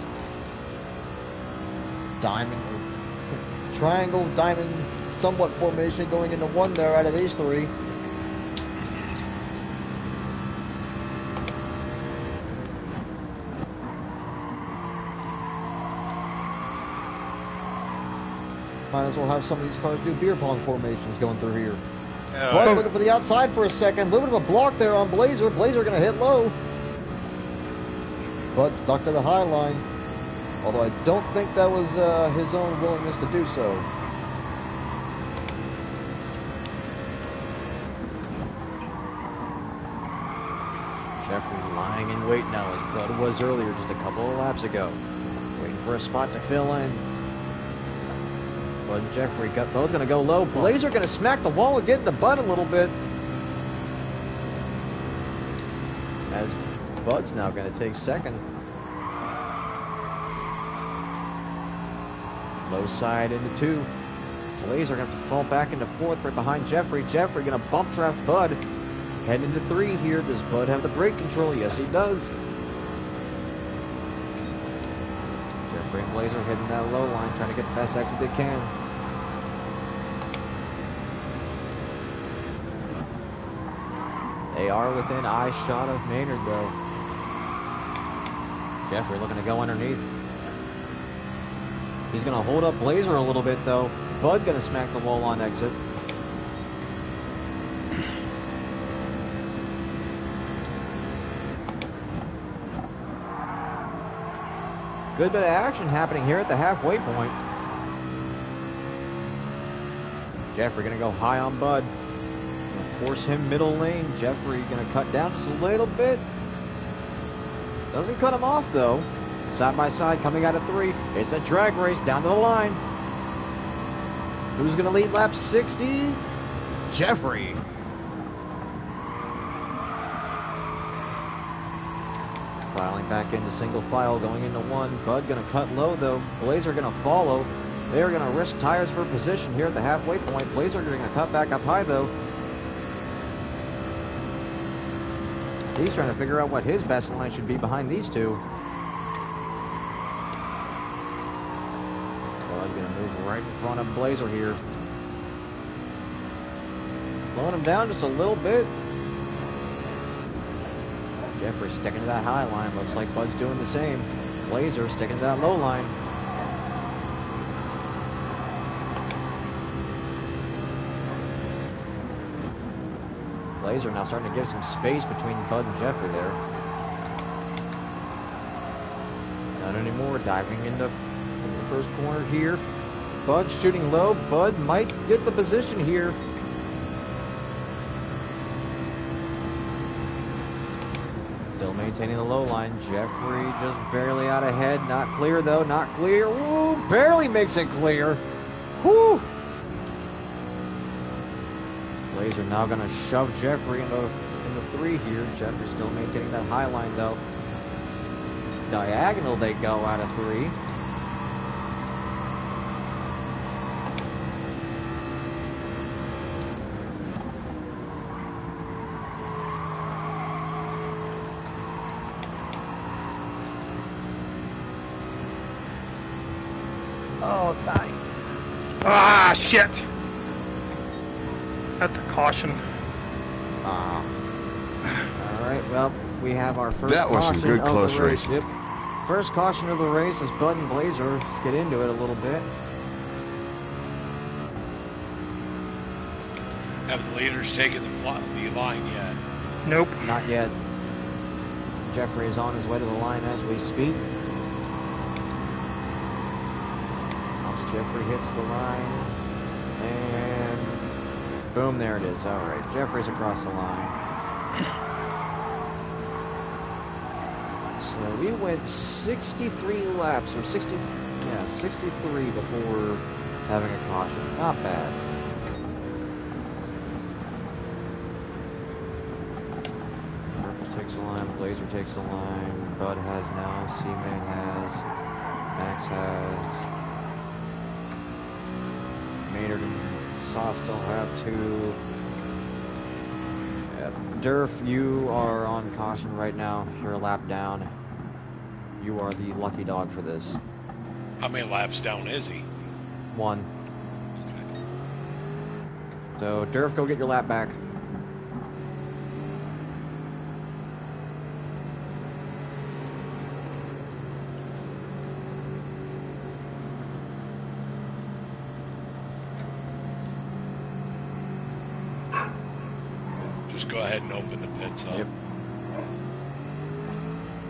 Diamond, triangle, diamond, somewhat formation going into one there out of these three. Might as well have some of these cars do beer pong formations going through here. Bud looking for the outside for a second. A little bit of a block there on Blazer. Blazer going to hit low. Bud stuck to the high line. Although I don't think that was his own willingness to do so. Jeffrey lying in wait now as Bud was earlier just a couple of laps ago. Waiting for a spot to fill in. Bud and Jeffrey got both going to go low. Blazer going to smack the wall and get into Bud a little bit. As Bud's now going to take second. Low side into two. Blazer going to have to fall back into fourth right behind Jeffrey. Jeffrey going to bump draft Bud. Heading into three here. Does Bud have the brake control? Yes, he does. Jeffrey and Blazer heading that low line, trying to get the best exit they can. They are within eye shot of Maynard, though. Jeffrey looking to go underneath. He's going to hold up Blazer a little bit, though. Bud going to smack the wall on exit. Good bit of action happening here at the halfway point. Jeffrey going to go high on Bud. Gonna force him middle lane. Jeffrey going to cut down just a little bit. Doesn't cut him off, though. Side by side coming out of three. It's a drag race down to the line. Who's going to lead lap 60? Jeffrey. Filing back into single file, going into one. Bud going to cut low, though. Blazer going to follow. They're going to risk tires for position here at the halfway point. Blazer going to cut back up high, though. He's trying to figure out what his best line should be behind these two. Bud going to move right in front of Blazer here. Slowing him down just a little bit. Jeffrey sticking to that high line. Looks like Bud's doing the same. Blazer sticking to that low line. Blazer now starting to give some space between Bud and Jeffrey there. Not anymore. Diving into the first corner here. Bud shooting low. Bud might get the position here. Still maintaining the low line. Jeffrey just barely out ahead. Not clear, though. Not clear. Ooh, barely makes it clear. Whew. Blazer now going to shove Jeffrey into three here. Jeffrey still maintaining that high line, though. Diagonal they go out of three. Oh, die. Ah, shit. That's a caution. All right, well, we have our first That was some caution good of close the race. racing. Yep. First caution of the race as Bud and Blazer get into it a little bit. Have the leaders taken the line yet? Nope. Not yet. Jeffrey is on his way to the line as we speak. Once Jeffrey hits the line, and boom, there it is. All right, Jeffrey's across the line. So we went 63 laps, or 60, Yeah, 63 before having a caution. Not bad. Purple takes a line, Blazer takes a line, Bud has now, C-Man has, Max has, Maynard and Saw still have 2. Yep. Durf, you are on caution right now. You're a lap down. You are the lucky dog for this. How many laps down is he? 1. So, Durf, go get your lap back. Just go ahead and open the pits up. Yep.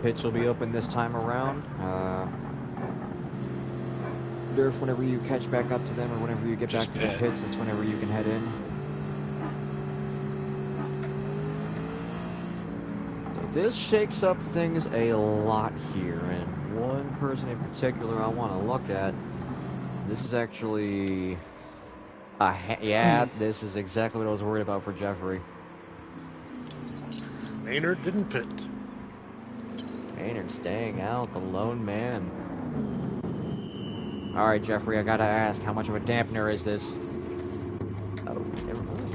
Pits will be open this time around. Durf, whenever you catch back up to them or whenever you get Just back to the pit. pits, that's whenever you can head in. So this shakes up things a lot here, and one person in particular I want to look at. This is actually... yeah, this is exactly what I was worried about for Jeffrey. Maynard didn't pit. Maynard staying out, the lone man. Alright, Jeffrey, I gotta ask, how much of a dampener is this? Oh, never mind.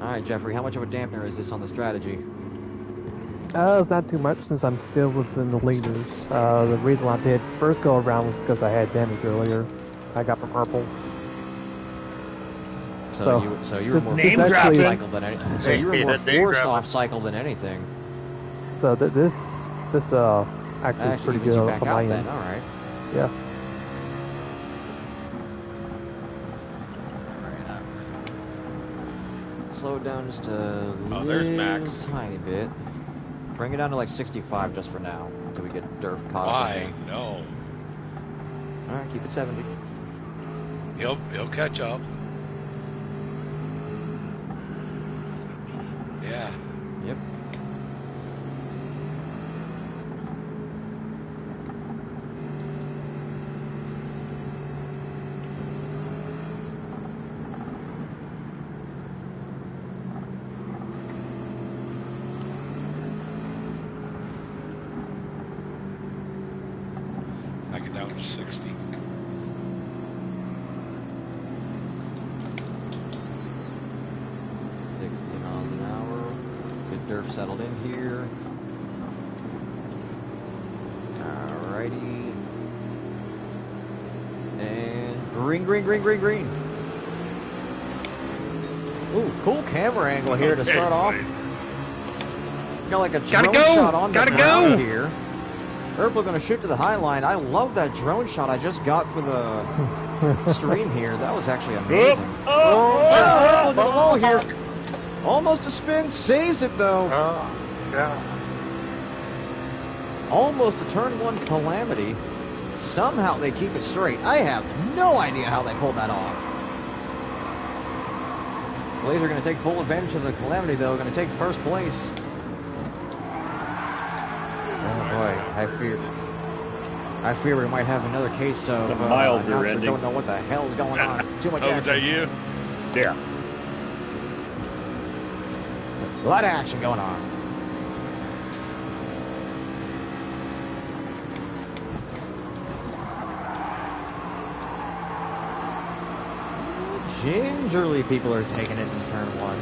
Alright, Jeffrey, how much of a dampener is this on the strategy? It's not too much since I'm still within the leaders. The reason why I did first go around was because I had damage earlier. I got from purple. So you were more name forced off dropping. cycle than anything. So you were more forced off cycle than anything. So this actually is pretty evens good you back on out my then. end. All right. Yeah. Slow it down just a there's Max. little tiny bit. Bring it down to like 65 just for now until we get Durf caught up. Why? No. All right, keep it 70. He'll catch up. Yeah. Yep. I get down to 60. 60 miles an hour. Get Durf settled in here. Alrighty. And green, green, green, green, green. Ooh, cool camera angle here to start off. Got like a drone shot on the ground here. Purple gonna shoot to the high line. I love that drone shot I just got for the stream here. That was actually amazing. Purple got low here. Almost a spin, saves it though. Yeah. Almost a turn one calamity. Somehow they keep it straight. I have no idea how they pulled that off. Blazer going to take full advantage of the calamity though. Going to take first place. Oh boy, I fear we might have another case of It's a mild announcer rear-ending. don't know what the hell's going on. Too much Oh, is action. that you? Yeah. A lot of action going on. Gingerly people are taking it in turn one.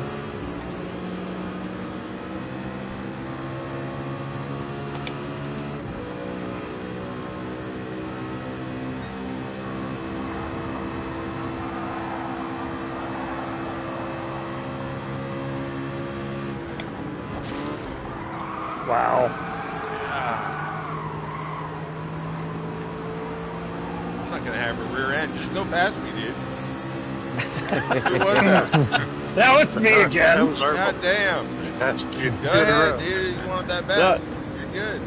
Wow. I'm not gonna have a rear end. Just go past me, dude. Who was that? That was me That again. was our God damn. That's two Go ahead, dude. You wanted that back. You're good.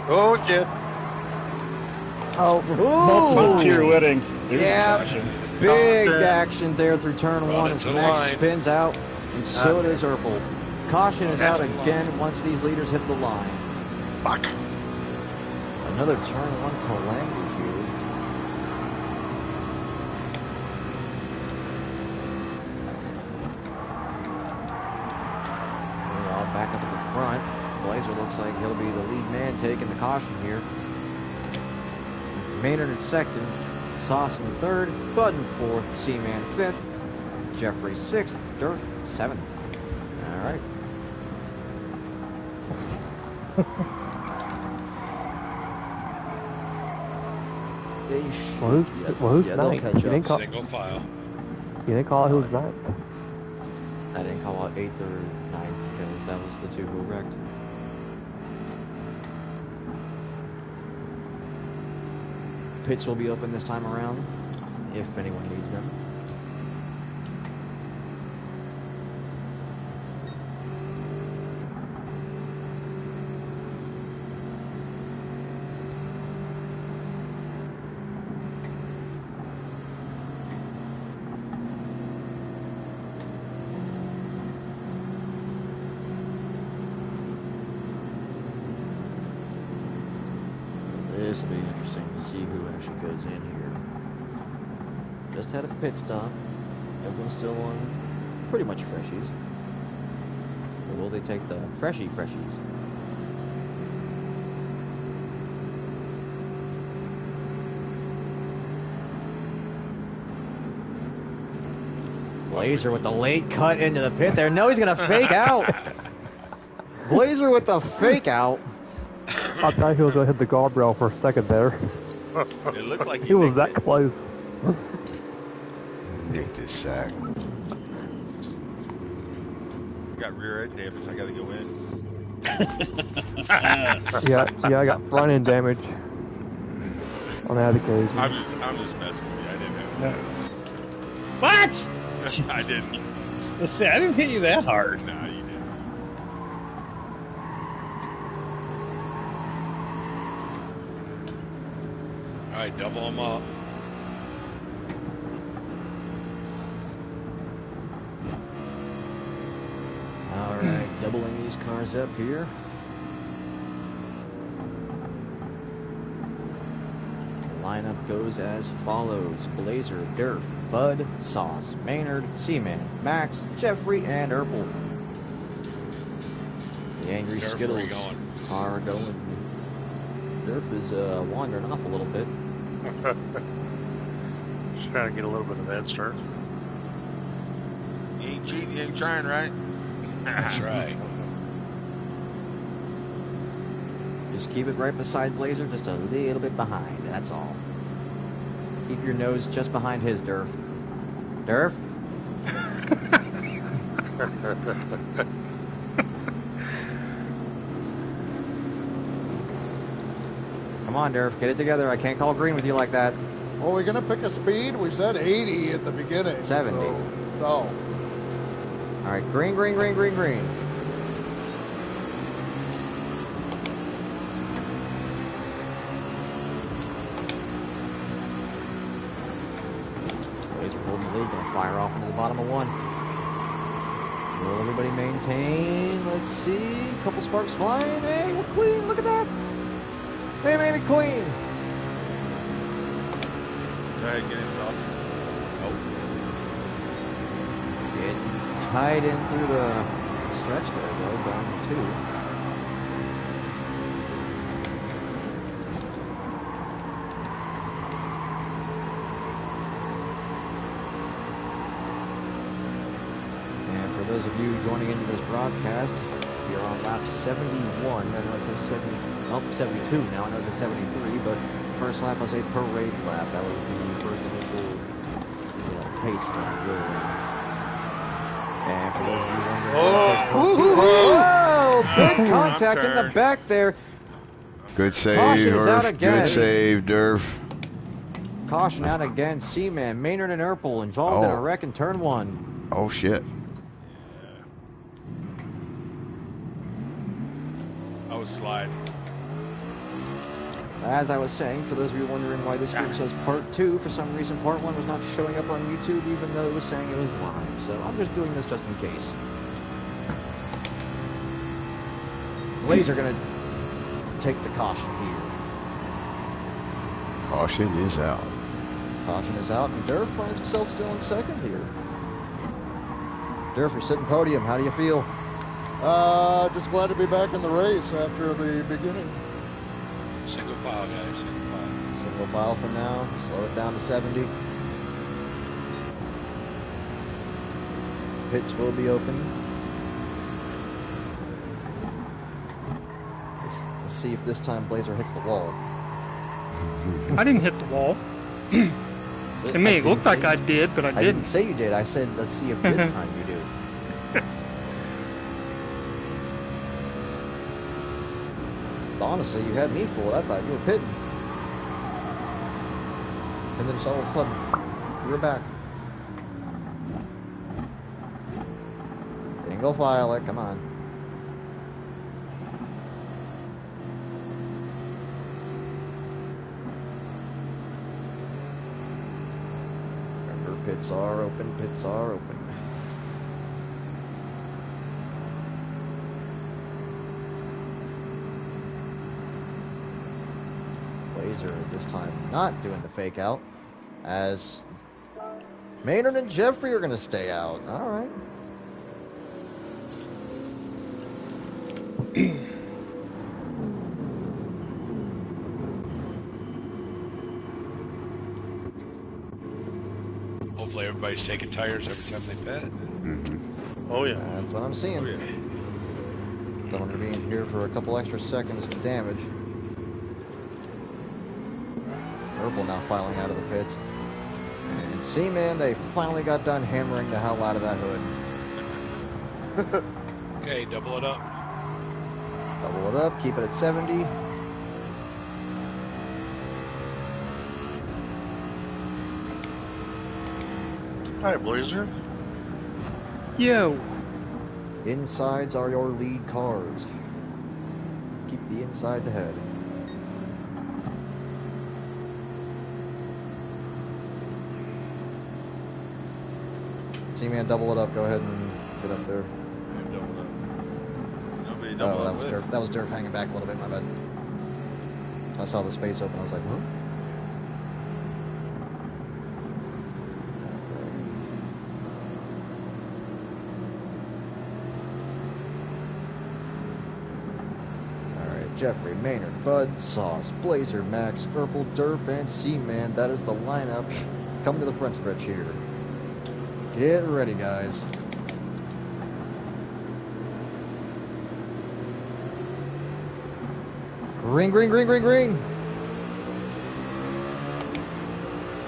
Oh shit. Oh, Multiple pirouetting. There's Yeah. caution. Big Contact. action there through turn Run one it as to the Max line. spins out, and so does Urkel. caution is out That's a again once these leaders hit the line. Fuck. Another turn one calamity here. Well, back up at the front. Blazer looks like he'll be the lead man taking the caution here. With Maynard in second, Sauce in third, Bud in fourth, Seaman fifth, Jeffrey sixth, Durf seventh. All right. They should. Well, who's they'll ninth? catch up. Single file. You didn't call it who's ninth. I didn't call out 8th or 9th because that was the two who wrecked. Pits will be open this time around, if anyone needs them. This will be interesting to see who actually goes in here. Just had a pit stop. Everyone's still on pretty much freshies. Or will they take the freshies? Blazer with the late cut into the pit there. No, he's gonna fake out. Blazer with the fake out. I thought he was gonna hit the guardrail for a second there. It looked like He was that nicked it. close. Nicked his sack. Got rear end damage. I gotta go in. Yeah, I got front end damage on that occasion. I'm just messing with you. I didn't know. What? I didn't. Let's see, I didn't hit you that hard. No, you didn't. All right, double them up. Alright, doubling these cars up here. The lineup goes as follows. Blazer, Durf, Bud, Sauce, Maynard, Seaman, Max, Jeffrey, and Urple. The Angry Durf, Skittles where you going? are going. Durf is wandering off a little bit. Just trying to get a little bit of head start. You ain't cheating. You ain't trying, right? That's right. Just keep it right beside Blazer, just a little bit behind, that's all. Keep your nose just behind his, Durf. Durf? Come on, Durf, get it together. I can't call green with you like that. Well, we're gonna pick a speed. We said 80 at the beginning. 70. So. All right, green, green, green, green, green. Blazer holding the lead, gonna fire off into the bottom of one. Will everybody maintain? Let's see. Couple sparks flying. Hey, we're clean. Look at that. They made it clean. Go ahead, get it off. It tied in through the stretch there, though, down to 2. And for those of you joining into this broadcast, we are on lap 71. I know it says 72 now. I know it says 73, but first lap was a parade lap. That was the first initial, pace stuff, really. And for those of you wondering, whoa! Big contact in the back there. Good save, Caution is out Durf. again. Good save, Durf. Caution out again. Seaman, Maynard, and Urple involved in a Oh. wreck in turn 1. Oh, shit. I was sliding. As I was saying, for those of you wondering why this group says part 2, for some reason part 1 was not showing up on YouTube, even though it was saying it was live. So I'm just doing this just in case. Blazer gonna take the caution here. Caution is out. Caution is out, and Durf finds himself still in second here. Durf, you're sitting podium. How do you feel? Just glad to be back in the race after the beginning. Single file, guys. Single file. Single file for now. Slow it down to 70. Pits will be open. Let's see if this time Blazer hits the wall. I didn't hit the wall. It may look like I did, but I didn't didn't. say you did. I said, let's see if this time you do. Honestly, you had me fooled. I thought you were pitting. And then all of a sudden, you were back. Single file it, come on. Remember, pits are open, pits are open. Blazer this time not doing the fake out, as Maynard and Jeffrey are going to stay out. All right. Hopefully everybody's taking tires every time they pit. Mm-hmm. Oh, yeah. That's what I'm seeing. Oh, yeah. Don't want to be in here for a couple extra seconds of damage. Purple now filing out of the pits. And Seaman, they finally got done hammering the hell out of that hood. Okay, double it up. Double it up, keep it at 70. Hi, Blazer. Yo. Insides are your lead cars. Keep the insides ahead. Seaman, double it up. Go ahead and get up there. Nobody Oh, double that up was with. Durf. That was Durf hanging back a little bit. My bad. I saw the space open. I was like, huh? Alright, Jeffrey, Maynard, Bud, Sauce, Blazer, Max, Urfel, Durf, and Seaman. That is the lineup. Come to the front stretch here. Get ready, guys. Green, green, green, green, green.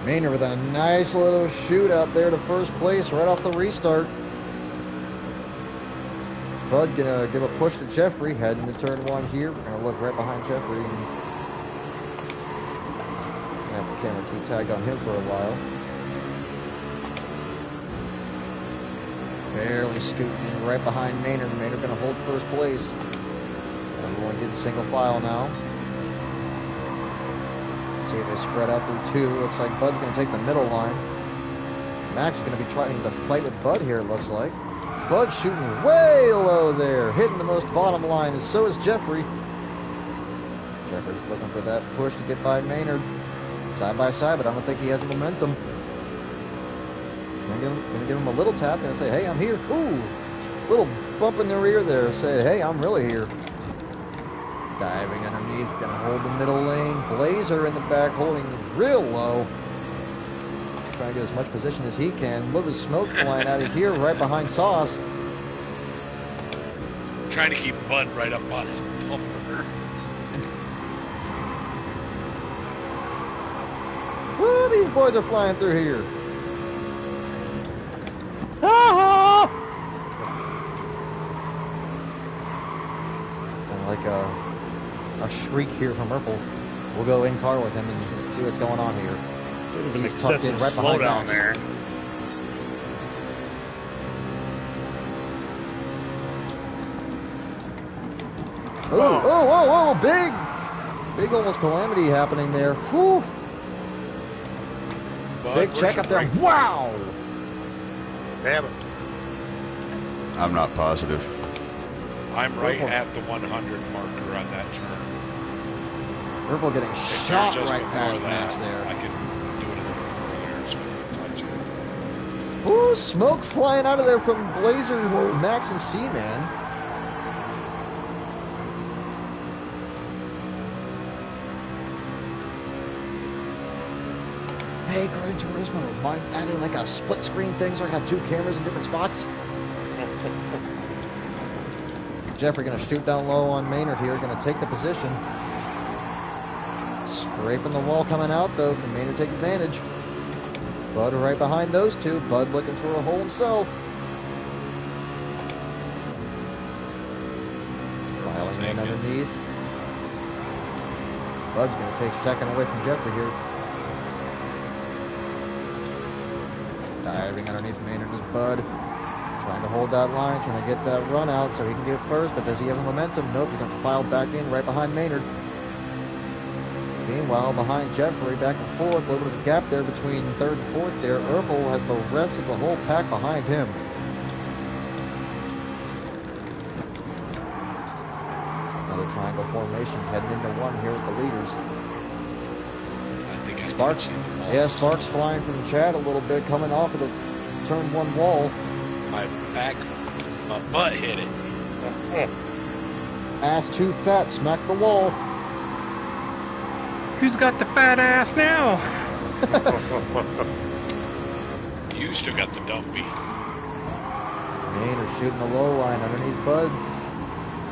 Maynard with a nice little shoot out there to first place right off the restart. Bud gonna give a push to Jeffrey, heading to turn one here. We're gonna look right behind Jeffrey and have the camera keep tagged on him for a while. Barely scooting in right behind Maynard. Maynard gonna hold first place. Everyone getting single file now. See if they spread out through two. Looks like Bud's going to take the middle line. Max is going to be trying to fight with Bud here, it looks like. Bud shooting way low there. Hitting the most bottom line, and so is Jeffrey. Jeffrey's looking for that push to get by Maynard. Side by side, but I don't think he has the momentum. Gonna give him a little tap. Gonna say, hey, I'm here. Ooh, little bump in the rear there. Say, hey, I'm really here. Diving underneath, gonna hold the middle lane. Blazer in the back, holding real low. Trying to get as much position as he can. A little bit of smoke flying out of here, right behind Sauce. Trying to keep Bud right up on his bumper. Woo, these boys are flying through here. Ah! Kind of like a shriek here from Urkel. We'll go in car with him and see what's going on here. Bit of an He's tucked in excessive right behind slowdown Max. there. Oh, oh, whoa, whoa, big almost calamity happening there. Whew. Bud, Big where's check your up there. brake? Wow. Damn it. I'm not positive. I'm right Purple. at the 100 marker on that turn. Purple getting If shot they're just right before past that, Max there. I can do it a little bit earlier so I can touch it. Ooh, smoke flying out of there from Blazer, Max, and Seaman. Hey, Gran Turismo, mind adding like a split screen thing so I got two cameras in different spots? Jeffrey gonna shoot down low on Maynard here, gonna take the position. Scraping the wall coming out though, can Maynard take advantage? Bud right behind those two, Bud looking for a hole himself. Filing in underneath. Bud's gonna take second away from Jeffrey here. Diving underneath Maynard is Bud. Trying to hold that line, trying to get that run out so he can get first, but does he have the momentum? Nope, he's going to file back in right behind Maynard. Meanwhile, behind Jeffrey, back and forth, a little bit of a gap there between third and fourth there. Erpel has the rest of the whole pack behind him. Another triangle formation heading into one here with the leaders. I think I Sparks, yeah, Sparks flying from Chad a little bit, coming off of the turn one wall. My butt hit it. Ass too fat, smack the wall. Who's got the fat ass now? You still got the dumpy. Maynard shooting the low line underneath Bud.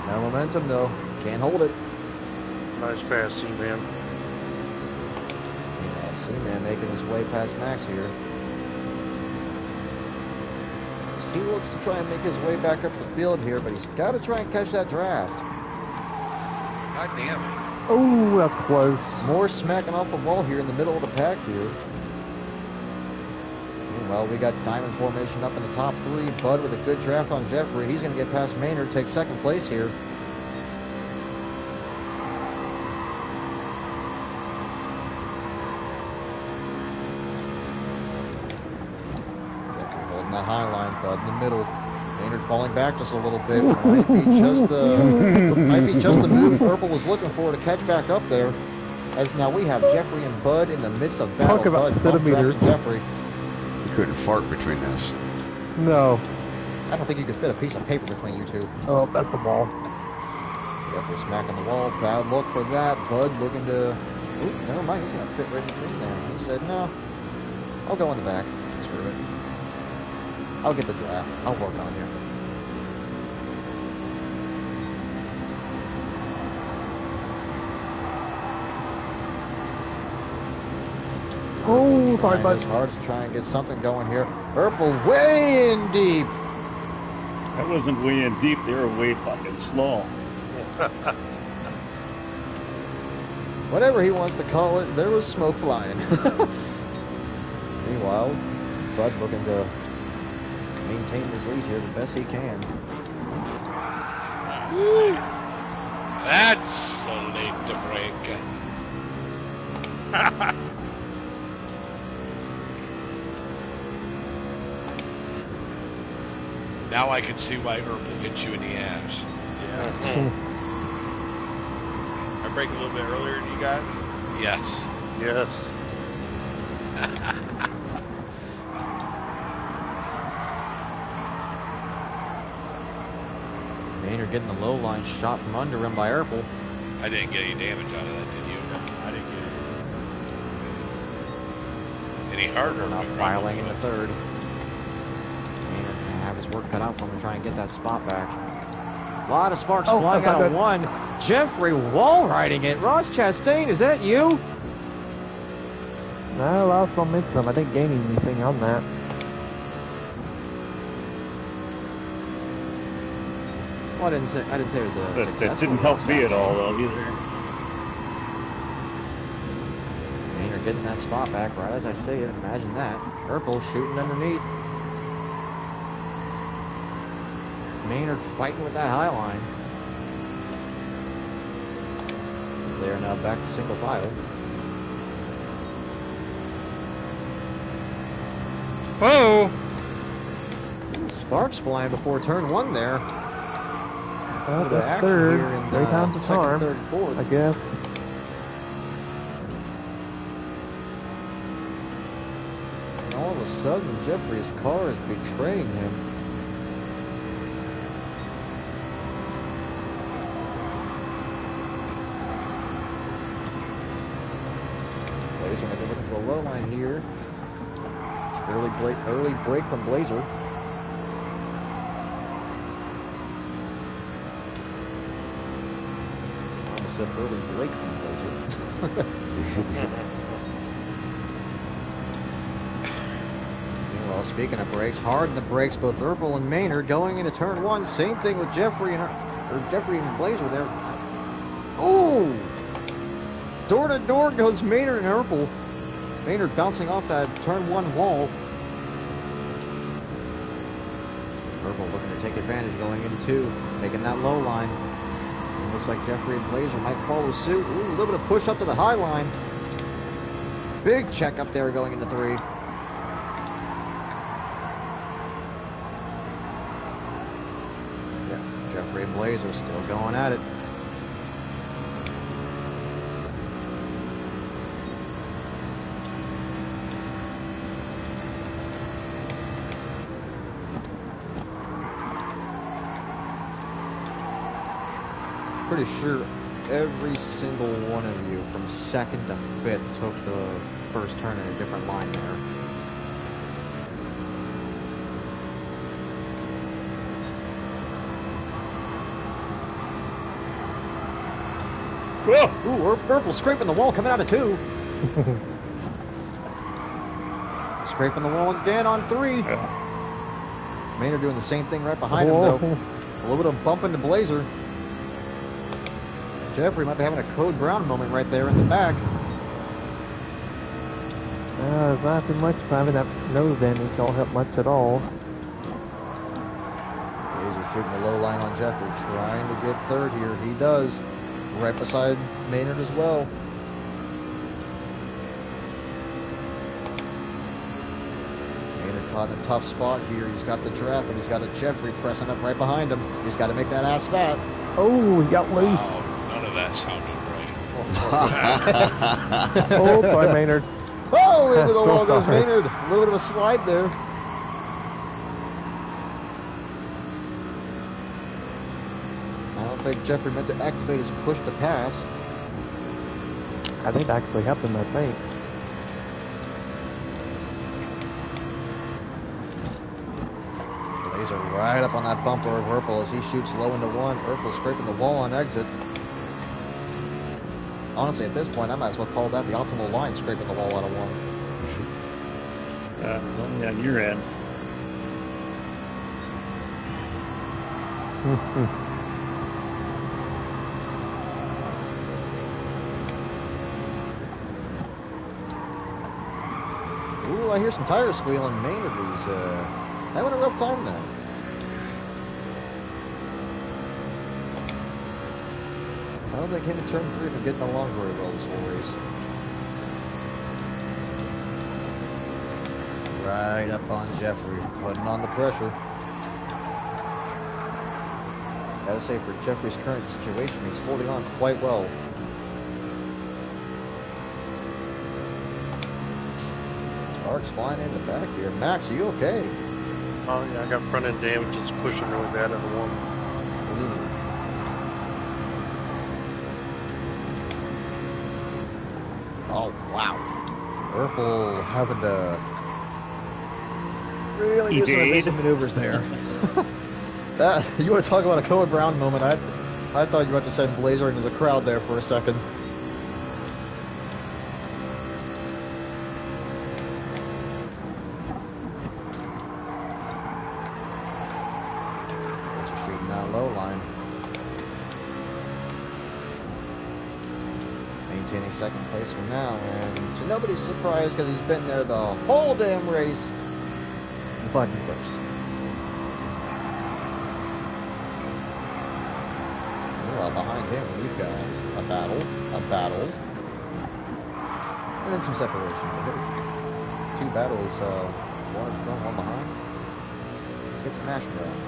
No momentum though. Can't hold it. Nice pass, C-Man. Yeah, C-Man making his way past Max here. He looks to try and make his way back up the field here, but he's got to try and catch that draft. God damn it. Oh, that's close. More smacking off the wall here in the middle of the pack here. Meanwhile, we got diamond formation up in the top three. Bud with a good draft on Jeffrey. He's going to get past Maynard, take second place here. Jeffrey holding that high line. Bud in the middle. Maynard falling back just a little bit. Might be just the move Purple was looking for to catch back up there. As now we have Jeffrey and Bud in the midst of battle. Talk about Bud centimeters. Jeffrey. You couldn't fart between this. No. I don't think you could fit a piece of paper between you two. Oh, that's the ball. Jeffrey smacking the wall. Bad look for that. Bud looking to... Oop, never mind. He's going to fit right between there. He said, no, I'll go in the back. Screw it. I'll get the draft. I'll work on you. Oh, sorry, Trying Bud. his hardest to try and get something going here. Purple way in deep. That wasn't way in deep. They were way fucking slow. Whatever he wants to call it, there was smoke flying. Meanwhile, Bud looking to maintain this lead here the best he can. That's a late to break. Now I can see why Erpel hit you in the ass. Yeah. I break a little bit earlier than you guys. Yes. Yes. Maynard getting the low line shot from under him by Erpel. I didn't get any damage out of that, did you? I didn't get it. Any harder? Now filing in the third. Maynard gonna have his work cut out for him to try and get that spot back. A lot of sparks flying out of one. Jeffrey wall riding it. Ross Chastain, is that you? No, I lost momentum. I didn't gain anything on that. Well, I didn't say it was a But successful that didn't help Ross me at Chastain. all, though, either. Maynard getting that spot back right as I say it. Imagine that. Erpel shooting underneath. Maynard fighting with that high line. They are now back to single file. Whoa! Sparks flying before turn one there. Well, bit of that's action third. here in Three times the second, charm, third, and fourth. I guess. And all of a sudden, Jeffrey's car is betraying him. Blazer might be looking for a low line here. Early break from Blazer. I almost said early break from Blazer. Well, speaking of brakes, hard in the brakes, both Urkel and Maynard going into turn one. Same thing with Jeffrey and Blazer there. Oh! Door to door goes Maynard and Urkel. Maynard bouncing off that turn one wall. Urkel looking to take advantage going into two, taking that low line. And looks like Jeffrey and Blazer might follow suit. Ooh, a little bit of push up to the high line. Big check up there going into three. Jeffrey and Blazer still going at it. Pretty sure every single one of you from second to fifth took the first turn in a different line there. Ooh, Urkel scraping the wall coming out of two. Scraping the wall again on three. Yeah. Maynard doing the same thing right behind him, though. A little bit of bump into Blazer. Jeffrey might be having a Code Brown moment right there in the back. There's not too much having that nose damage don't help much at all. Blazer shooting the low line on Jeffrey, trying to get third here. He does. Right beside Maynard as well. Maynard caught in a tough spot here. He's got the draft, and he's got a Jeffrey pressing up right behind him. He's got to make that ass fat. Oh, he got loose. Wow, none of that sounded right. Oh, boy, Maynard. Oh, into the wall goes Maynard. A little bit of a slide there. I don't think Jeffrey meant to activate his push to pass. I think it actually helped him, I think. Blazer right up on that bumper of Urkel as he shoots low into one. Urkel scraping the wall on exit. Honestly, at this point, I might as well call that the optimal line, scraping the wall out of one. It's only on your end. Ooh, I hear some tires squealing. Maynard is having a rough time there. I don't think him in turn three have been getting along very well this whole race. Right up on Jeffrey, putting on the pressure. Gotta say, for Jeffrey's current situation, he's holding on quite well. Arc's flying in the back here. Max, are you okay? Oh yeah, I got front end damage. It's pushing really bad into one. Oh wow. Urkel having to really do some evasive maneuvers there. That, you want to talk about a Code Brown moment? I thought you were about to send Blazer into the crowd there for a second. Shooting that low line. Maintaining second place for now, and to nobody's surprise because he's been there the whole damn race. Button first. Well, behind him we've got a battle, and then some separation. Two battles, one in front, one behind. Let's get some action going.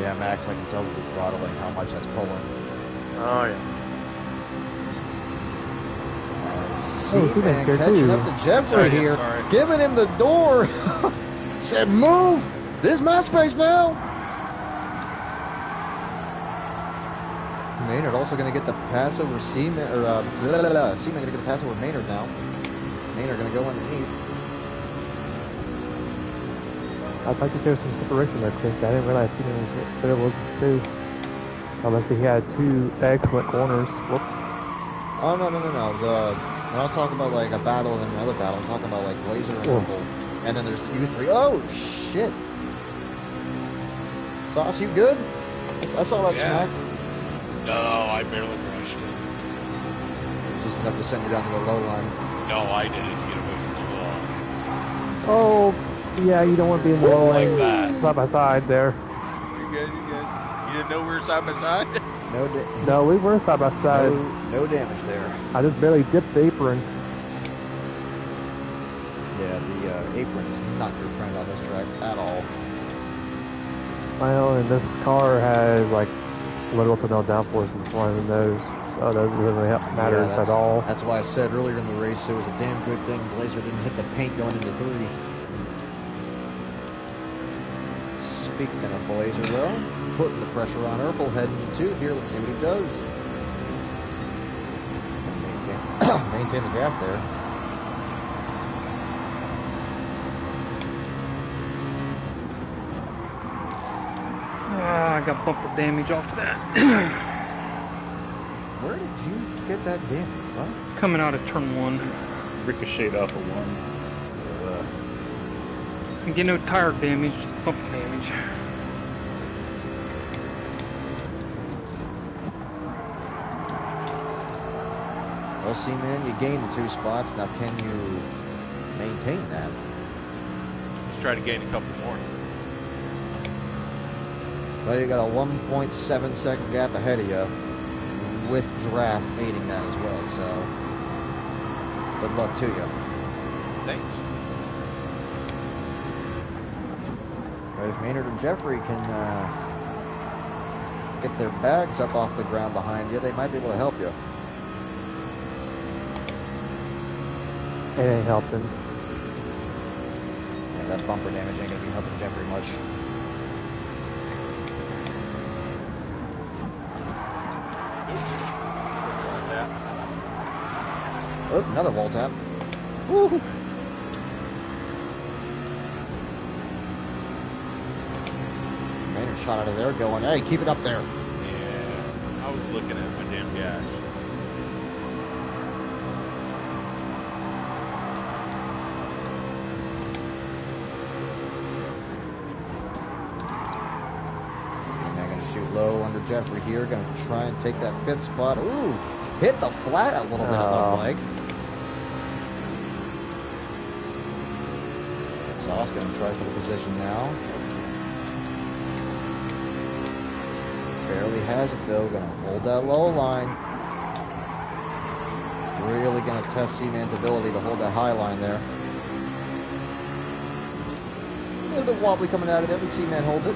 Yeah, Max, I can tell with the throttling how much that's pulling. Oh yeah. Seaman here catching too. up to Jeffrey Sorry, here, sorry. giving him the door. Said, move! This is my space now! Maynard also going to get the pass over Seaman, or Seaman going to get the pass over Maynard now. Maynard going to go underneath. I thought you said some separation there, Chris. I didn't realize he was there was too. Unless he had two excellent corners. Whoops. Oh, no. When I was talking about like a battle and another battle, I'm talking about like Blazer and Purple. And then there's you three. Oh, shit. Sauce, you good? I saw that smack. No, I barely brushed it. Just enough to send you down to the low line. No, I did it to get away from the wall. Oh, yeah, you don't want to be in the low Like lane that. side by side there. You're good, you're good. You didn't know we were side by side? No, we were side by side. No damage there. I just barely dipped the apron. Yeah, the apron is not your friend on this track at all. Well, and this car has like little to no downforce in front of the nose, so that doesn't really matter at all. That's why I said earlier in the race it was a damn good thing Blazer didn't hit the paint going into 3. Speaking of Blazer, though, putting the pressure on Urkel heading into 2 here. Let's see what he does. Maintain the draft there. I got bumper damage off of that. Where did you get that damage, huh? Coming out of turn 1. Ricocheted off of 1. I get no tire damage, just bumper damage. Well, see, man, you gained the 2 spots. Now, can you maintain that? Let's try to gain a couple more. Well, you got a 1.7 second gap ahead of you, with draft aiding that as well, so good luck to you. Thanks. Right, if Maynard and Jeffrey can get their bags up off the ground behind you, they might be able to help you. It ain't helping. Yeah, that bumper damage ain't going to be helping Jeffrey much. Oh, another wall tap. Woo! Maynard shot out of there going, hey, keep it up there. Yeah, I was looking at my damn gas. I'm going to shoot low under Jeffrey here. Going to try and take that 5th spot. Ooh, hit the flat a little bit, it looked like. Sauce going to try for the position now. Barely has it though. Going to hold that low line. Really going to test Seaman's ability to hold that high line there. A little bit wobbly coming out of there, but Seaman holds it.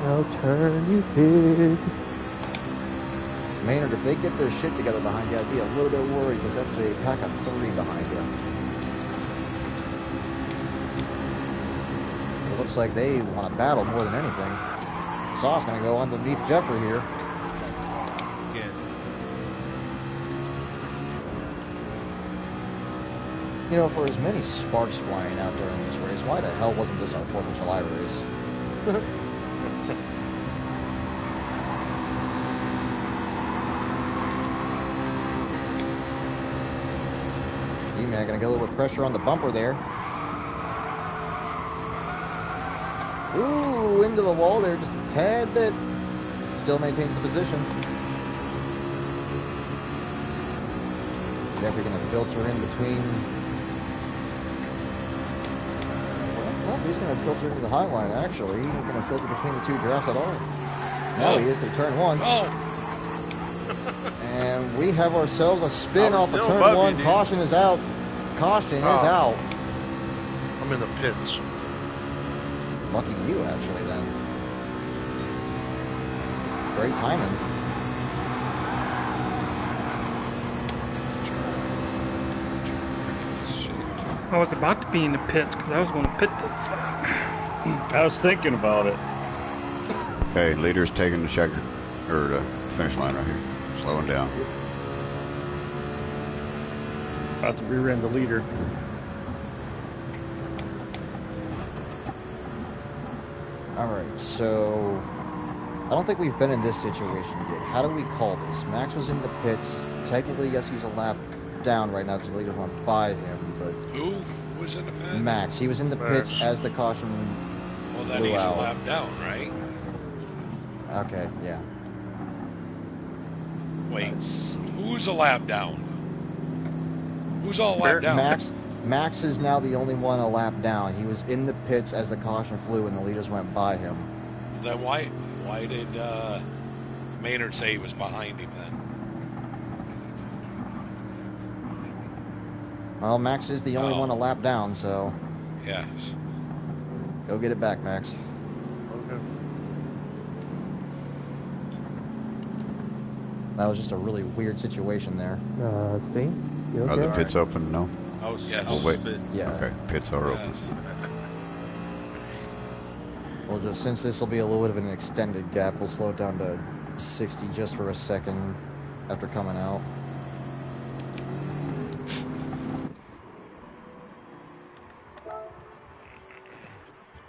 No turn, you pig. Maynard, if they get their shit together behind you, I'd be a little bit worried because that's a pack of 3 behind you. It looks like they want to battle more than anything. Sauce going to go underneath Jeffrey here. Again. You know, for as many sparks flying out during this race, why the hell wasn't this our 4th of July race? E-Man gonna get a little bit of pressure on the bumper there. Ooh, into the wall there just a tad bit. Still maintains the position. Jeffrey gonna filter in between He's going to filter into the high line, actually. He's going to filter between the two drafts at all. Now he is to turn one. Oh! And we have ourselves a spin I was off of still turn above one. you, dude. Caution is out. Caution is out. I'm in the pits. Lucky you, actually, then. Great timing. I was about to be in the pits because I was going to pit this time. I was thinking about it. Okay, leader's taking the checker or the finish line right here. Slowing down. About to rear end the leader. Alright, so I don't think we've been in this situation yet. How do we call this? Max was in the pits. Technically, yes, he's a lap down right now because the leader went by him, but Who was in the pit? Max, he was in the pits Max. as the caution Well, then blew he's out. a lap down, right? Okay, yeah. Wait, who's a lap down? Who's all lap down? Max is now the only one a lap down. He was in the pits as the caution flew and the leaders went by him. Then why did Maynard say he was behind him then? Well, Max is the only Oh. one a lap down, so Yes. go get it back, Max. Okay. That was just a really weird situation there. See? You Are okay? the pits open? No? I was Yes. We'll wait. Yeah. Okay, pits are open. Yes. Well, just since this will be a little bit of an extended gap, we'll slow it down to 60 just for a second after coming out.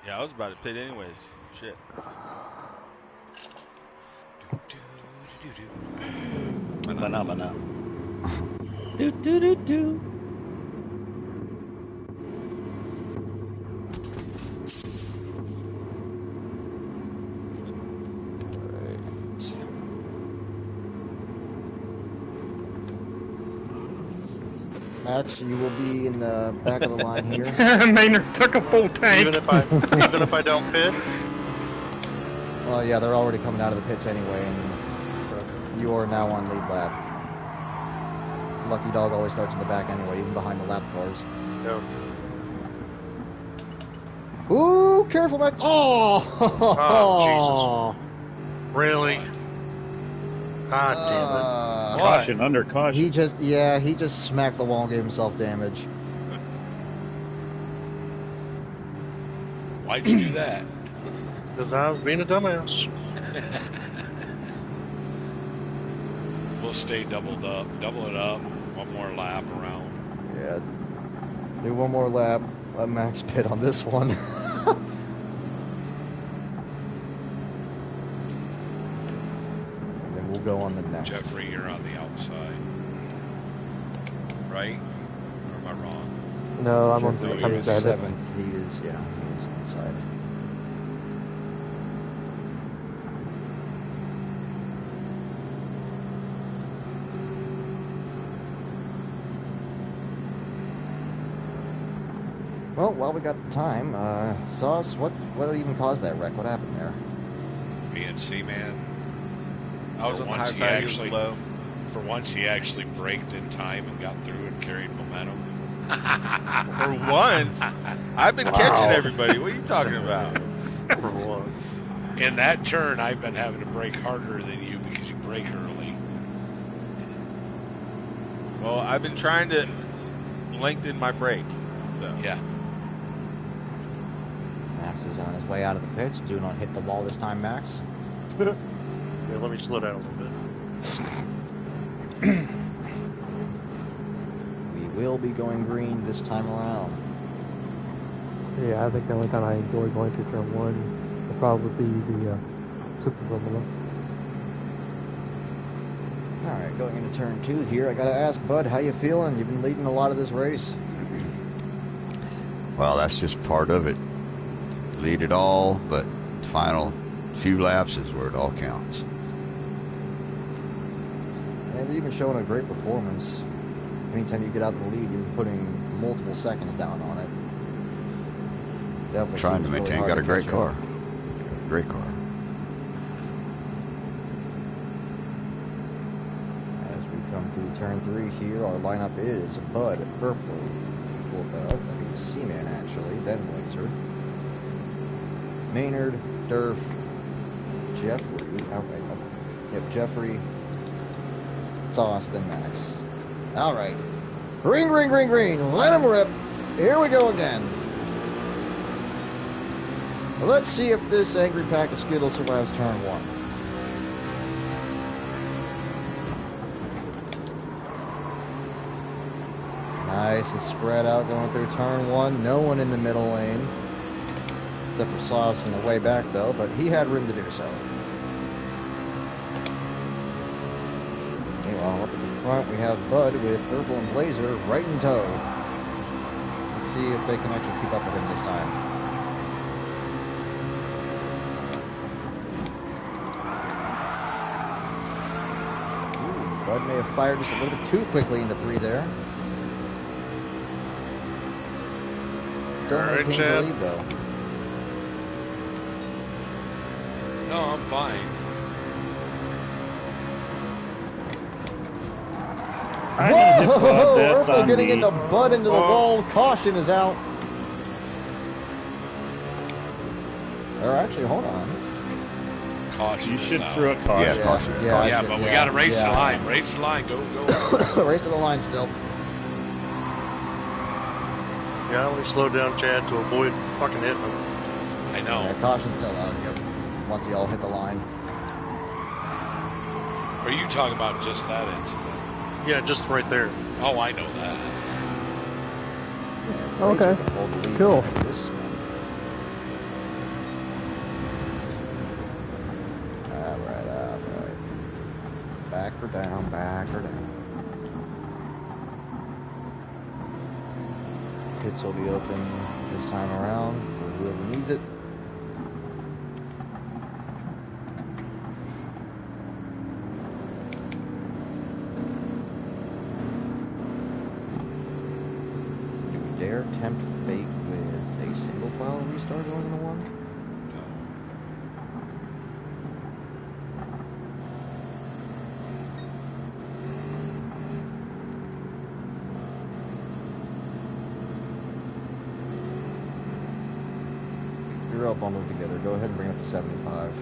Yeah, I was about to pit anyways. Shit. Phenomena. Do do do do. Max, you will be in the back of the line here. Maynard took a full tank. Even if I don't pit. Well, yeah, they're already coming out of the pits anyway, and you are now on lead lap. Lucky Dog always starts in the back anyway, even behind the lap cars. No. Ooh, careful, Max! Oh! Oh, Really? God damn Caution, under caution. He just smacked the wall and gave himself damage. Why'd you do that? it. Because I was being a dumbass. We'll stay double it up, one more lap around. Yeah. Do one more lap. Let Max pit on this one. And then we'll go on the next. Jeffrey, you're on the outside. Right? Or am I wrong? No, I'm Jeffrey on is the seventh. He is inside. Well, while we got the time, Sauce, what even caused that wreck? What happened there? BNC man. I was For on the high once he side, he was actually- low. For once, he actually braked in time and got through and carried momentum. For once, I've been catching everybody. What are you talking about? For one. In that turn, I've been having to brake harder than you because you brake early. Well, I've been trying to lengthen my brake. So. Yeah. Max is on his way out of the pits. Do not hit the wall this time, Max. Yeah, let me slow down a little bit. We will be going green this time around. Yeah, I think the only time I enjoy going to turn one will probably be the Super Formula. Alright, going into turn 2 here. I gotta ask, Bud, how you feeling? You've been leading a lot of this race. Well, that's just part of it. Lead it all, but final few laps is where it all counts. And you've been showing a great performance. Anytime you get out in the lead, you're putting multiple seconds down on it. Definitely Trying to seems really maintain. hard Got to a great catch up. car. Great car. As we come through turn 3 here, our lineup is Bud, Purple, Seaman actually, then Blazer, Maynard, Durf, Jeffrey, Jeffrey, Sauce, then Max. Alright. Green, green, green, green, let him rip. Here we go again. Let's see if this angry pack of Skittles survives turn 1. Nice and spread out going through turn 1. No one in the middle lane. Except for Sauce in the way back though, but he had room to do so. Meanwhile, up at the front we have Bud with Purple and Blazer right in tow. Let's see if they can actually keep up with him this time. Ooh, Bud may have fired just a little bit too quickly into 3 there. Still All right, maintains the Chad. lead though. No, I'm fine. I hit Bud. Whoa! That's Urkel on getting me. into Bud into the wall. Caution is out. Or actually, hold on. Caution. You is should out. throw a caution. Yeah, caution. Yeah, I Yeah, should- but we yeah, got to race yeah. the line. Race the line. Go, go. Race to the line still. Yeah, we slowed down Chad to avoid fucking hitting him. I know. Yeah, caution's still out. Yep. Once you all hit the line. Are you talking about just that incident? Yeah, just right there. Oh, I know that. Okay. Razor can hold the lead Cool. in this one. Alright. Back or down, back or down. Pits will be open this time around for whoever needs it. Do we dare tempt fate with a single file restart going into 1? You're all bundled together. Go ahead and bring it up to 75.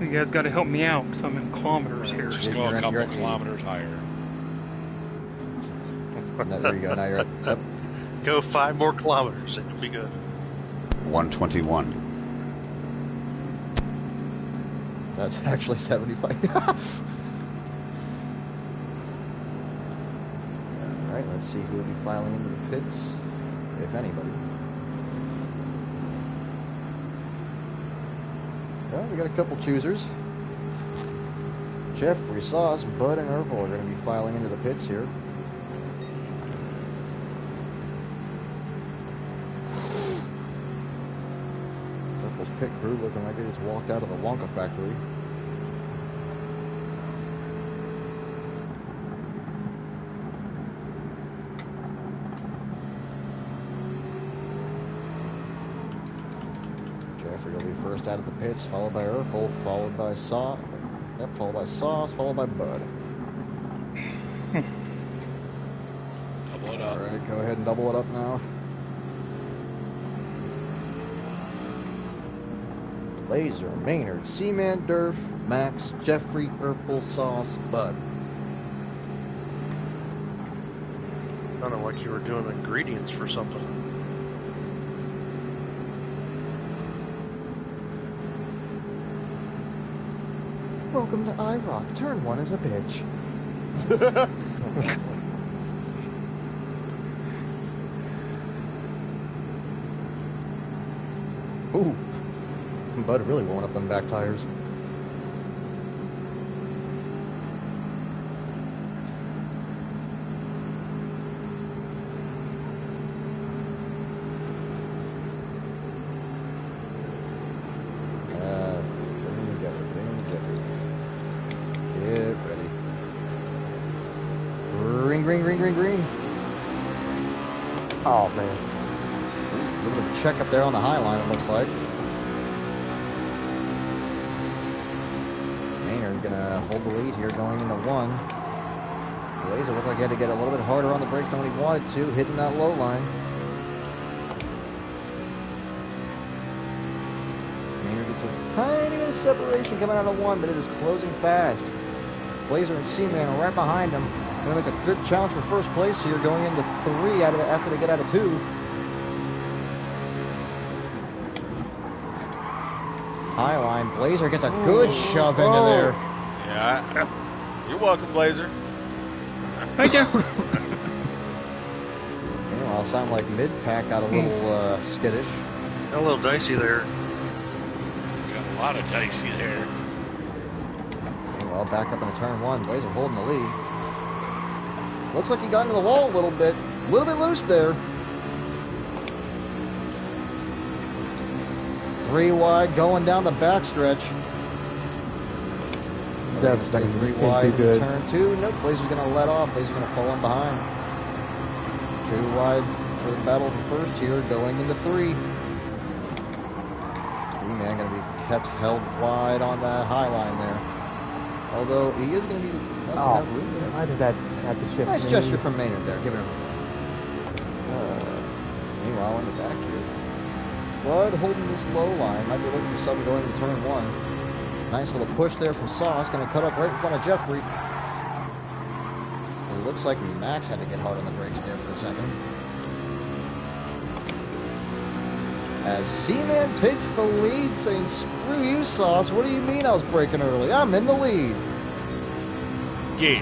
You guys got to help me out because I'm in kilometers here. Just Yeah, go you're a at- couple you're at 80. kilometers higher. There you go. Now you're at, yep. Go 5 more kilometers and you'll be good. 121. That's actually 75. Alright, let's see who will be filing into the pits, if anybody. Well, we got a couple choosers. Jeffrey, Sauce, Bud, and Urkel are going to be filing into the pits here. Urkel's pit crew looking like they just walked out of the Wonka factory. Jeffrey will be first out of the pits, followed by Urkel, followed by Sauce, followed by Sauce, followed by Bud. Double it up. Alright, go ahead and double it up now. Laser, Maynard, Seaman, Durf, Max, Jeffrey, Urkel, Sauce, Bud. Sounded like you were doing ingredients for something. Welcome to Iroc. Turn 1 is a bitch. Ooh. Bud really blowing up them back tires. Bring them together. Get ready. Green, green, green, green, green. Oh man. little bit of a check up there on the high line, it looks like. Maynard gonna hold the lead here going into 1. Blazer looked like he had to get a little bit harder on the brakes than what he wanted to, hitting that low line. Maynard gets a tiny bit of separation coming out of 1, but it is closing fast. Blazer and Seaman right behind him. Gonna make a good challenge for first place here, going into 3 after they get out of 2. High line, Blazer gets a good shove into there. Yeah. You're welcome, Blazer. Right there. Meanwhile, sound like mid-pack got a little skittish. Got a little dicey there. Got a lot of dicey there. Meanwhile, back up into turn 1, Blazer holding the lead. Looks like he got into the wall a little bit loose there. 3 wide going down the backstretch. That's Stay 3 ain't wide too good. turn 2. Nope, Blazer's going to let off. Blazer's going to fall in behind. 2 wide for the battle for first here, going into 3. D-Man going to be kept held wide on that high line there. Although he is going to be let to have room there. Why did that have to shift? Nice me? gesture from Maynard there, giving him. Meanwhile, in the back here, Bud holding this low line. Might be looking for something going into turn 1. Nice little push there from Sauce. Going to cut up right in front of Jeffrey. It looks like Max had to get hard on the brakes there for a second. As Seaman takes the lead, saying, "Screw you, Sauce. What do you mean I was braking early? I'm in the lead." Yeah.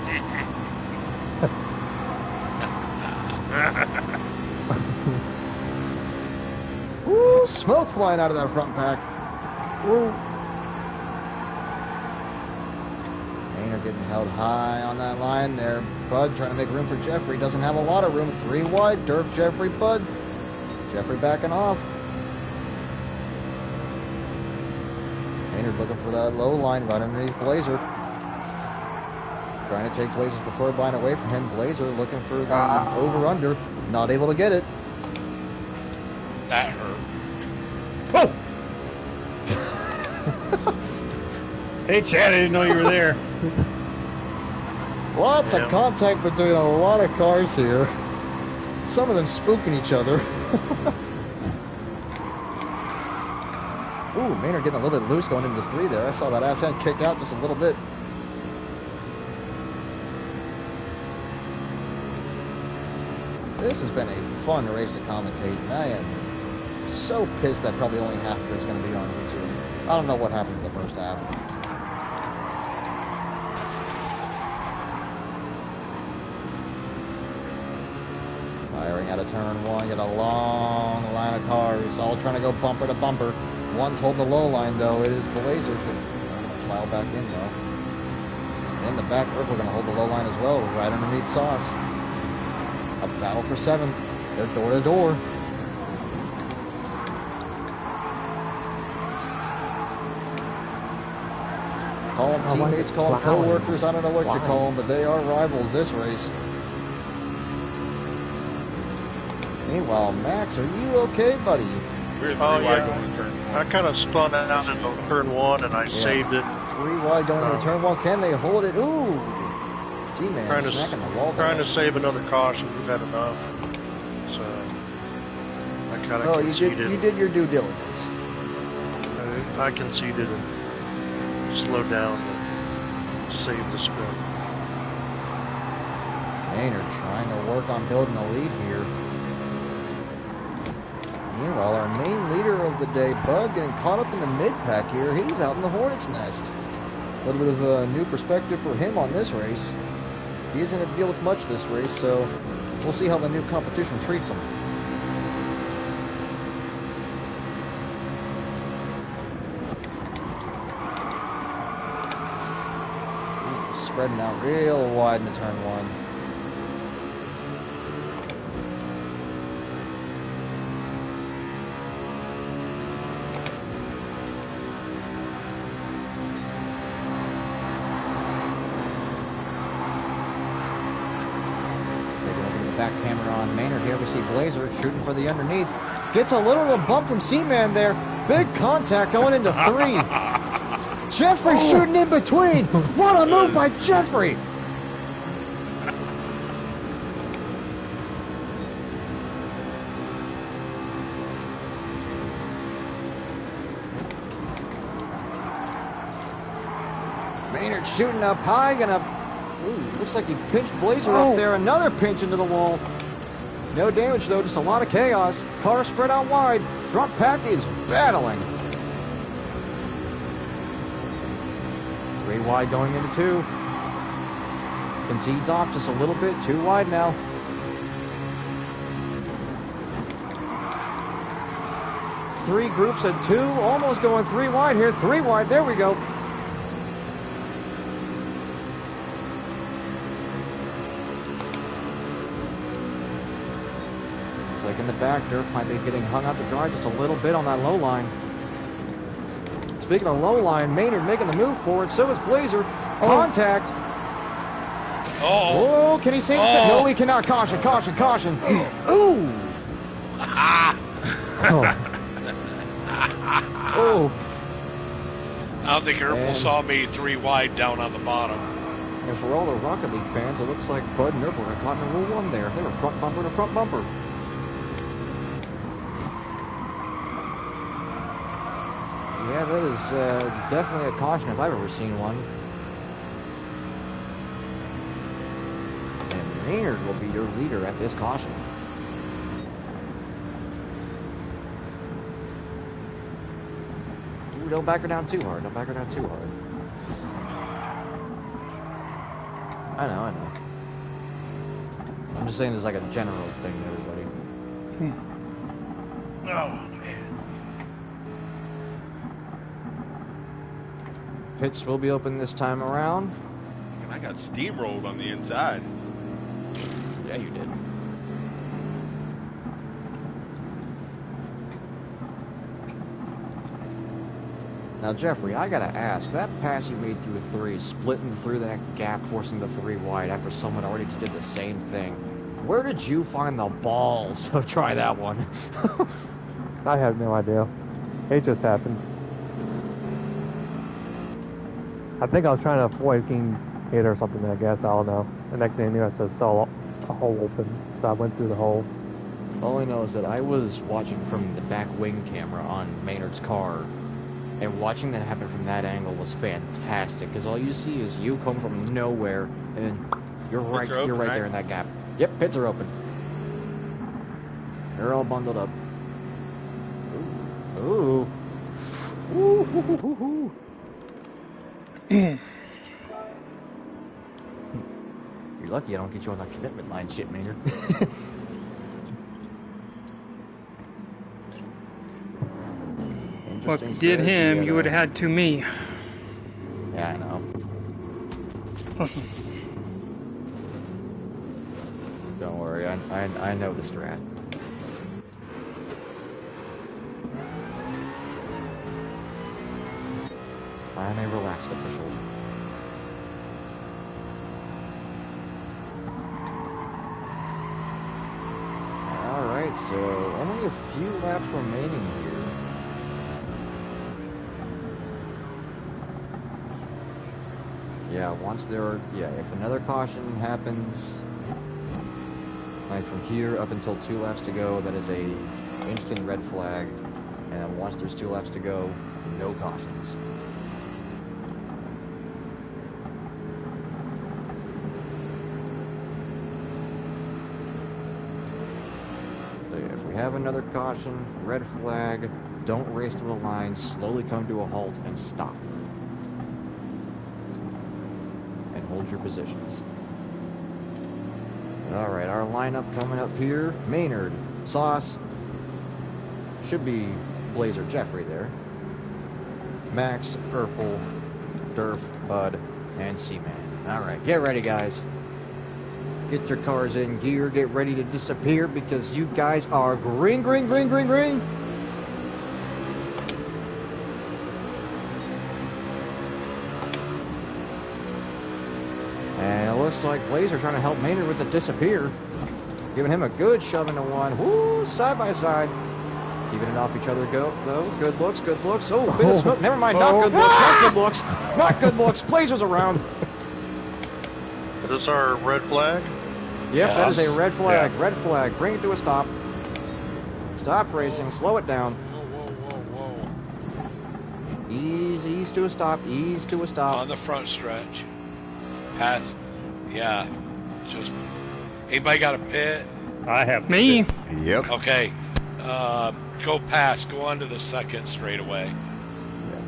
Woo! Smoke flying out of that front pack. Woo. Maynard getting held high on that line there. Bud trying to make room for Jeffrey. Doesn't have a lot of room. 3 wide. Durf, Jeffrey, Bud. Jeffrey backing off. Maynard looking for that low line right underneath Blazer. Trying to take Blazer's preferred line away from him. Blazer looking for the over-under. Not able to get it. That hurt. Oh! Hey, Chad, I didn't know you were there. Lots of contact between a lot of cars here. Some of them spooking each other. Ooh, Maynard getting a little bit loose going into 3 there. I saw that ass end kick out just a little bit. This has been a fun race to commentate, and I am so pissed that probably only half of it is going to be on YouTube. I don't know what happened to the first half. Firing out of turn 1, get a long line of cars, all trying to go bumper to bumper. One's holding the low line, though. It is Blazer. Plow back in, though. And in the back, we're going to hold the low line as well, right underneath Sauce. A battle for 7th. They're door to door. Call them teammates, call them co-workers. I don't know what you call them, but they are rivals this race. Meanwhile, Max, are you okay, buddy? We're 3 Oh, wide yeah. going to turn 1. I kind of spun out into turn 1 and I saved it. 3 wide going into turn 1. Can they hold it? Ooh! G-Man Trying to smacking the wall trying there. to save another caution. We've had enough. So I kind of Oh, conceded. you did your due diligence. I conceded and slowed down to save the sprint. Maynard trying to work on building a lead here. Meanwhile, our main leader of the day, Bud, getting caught up in the mid-pack here. He's out in the hornet's nest. A little bit of a new perspective for him on this race. He isn't going to deal with much this race, so we'll see how the new competition treats him. Spreading out real wide into turn 1. Back camera on Maynard here. We see Blazer shooting for the underneath. Gets a little of a bump from Seaman there. Big contact going into 3. Jeffrey shooting in between. What a move by Jeffrey. Maynard shooting up high, looks like he pinched Blazer up there. Another pinch into the wall. No damage though, just a lot of chaos. Car spread out wide. Front pack is battling. 3 wide going into 2. Concedes off just a little bit. 2 wide now. Three groups at 2. Almost going 3 wide here. 3 wide. There we go. Like in the back, Durf might be getting hung out to dry just a little bit on that low line. Speaking of low line, Maynard making the move forward. So is Blazer. Contact. Oh, can he save it? No, he cannot. Caution, caution, caution. Ooh. Oh. I don't think Erpel saw me 3 wide down on the bottom. And for all the Rocket League fans, it looks like Bud and Erpel got caught in Rule 1 there. They were front bumper to front bumper. Yeah, that is definitely a caution if I've ever seen one. And Maynard will be your leader at this caution. Ooh, don't back her down too hard. Don't back her down too hard. I know. I'm just saying there's like a general thing to everybody. Oh. Pits will be open this time around. And I got steamrolled on the inside. Yeah, you did. Now, Jeffrey, I gotta ask, that pass you made through 3, splitting through that gap, forcing the 3 wide after someone already just did the same thing, where did you find the balls to try that one? I have no idea. It just happened. I think I was trying to avoid getting hit or something, I guess. I don't know. The next thing I knew, I saw a hole open, so I went through the hole. All I know is that I was watching from the back wing camera on Maynard's car, and watching that happen from that angle was fantastic, because all you see is you come from nowhere, and then you're right there in that gap. Yep, pits are open. They're all bundled up. Ooh. Ooh. Ooh. You're lucky I don't get you on that commitment line shit, Maynard. Well, if you did him, you would have had to me. Yeah, I know. Don't worry, I know the strat. I'm a relaxed official. Alright, so only a few laps remaining here. Yeah, if another caution happens, like from here up until 2 laps to go, that is a instant red flag. And then once there's 2 laps to go, no cautions. Have another caution, red flag, don't race to the line, slowly come to a halt and stop. And hold your positions. Alright, our lineup coming up here. Maynard, Sauce, should be Blazer Jeffrey there. Max, Erpel, Durf, Bud, and Seaman. Alright, get ready guys. Get your cars in gear, get ready to disappear because you guys are green. And it looks like Blazer trying to help Maynard with the disappear. Giving him a good shove into one. Woo, side by side. Keeping it off each other, though. Good looks, good looks. Oh, bit of smoke. Never mind, not good looks, not good looks. Not good looks. Blazers around. Is this our red flag? Yep, that is a red flag. Yeah. Red flag. Bring it to a stop. Stop racing. Slow it down. Whoa. Ease to a stop. Ease to a stop. On the front stretch. Pass. Yeah. Just. Anybody got a pit? I have Me? Yep. Okay. Go past. Go onto the second straightaway.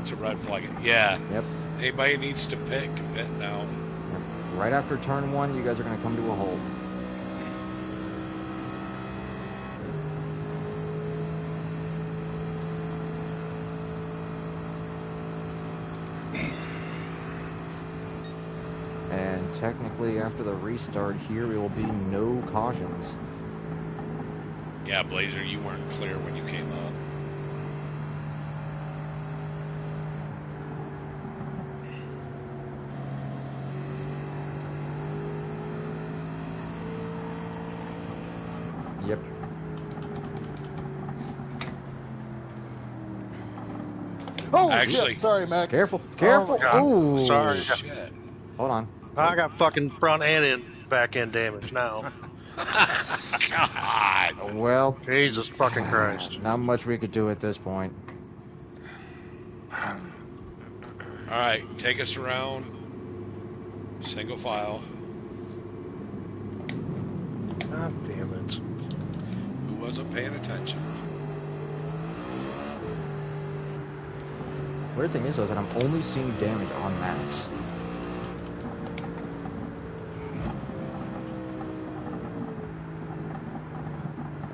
It's a red flag. Yeah. Yep. Anybody needs to pit, can pit now. Yep. Right after turn 1, you guys are going to come to a halt. And technically, after the restart here, there will be no cautions. Yeah, Blazer, you weren't clear when you came up. Yep. Oh, Actually- shit. Sorry, Max. Careful, careful. my God. Ooh. Sorry. Shit. Hold on. I got fucking front and back end damage now. God. Well, Jesus fucking Christ. not much we could do at this point. All right, take us around. Single file. God damn it. Who wasn't paying attention? Weird thing is, though, is that I'm only seeing damage on Max.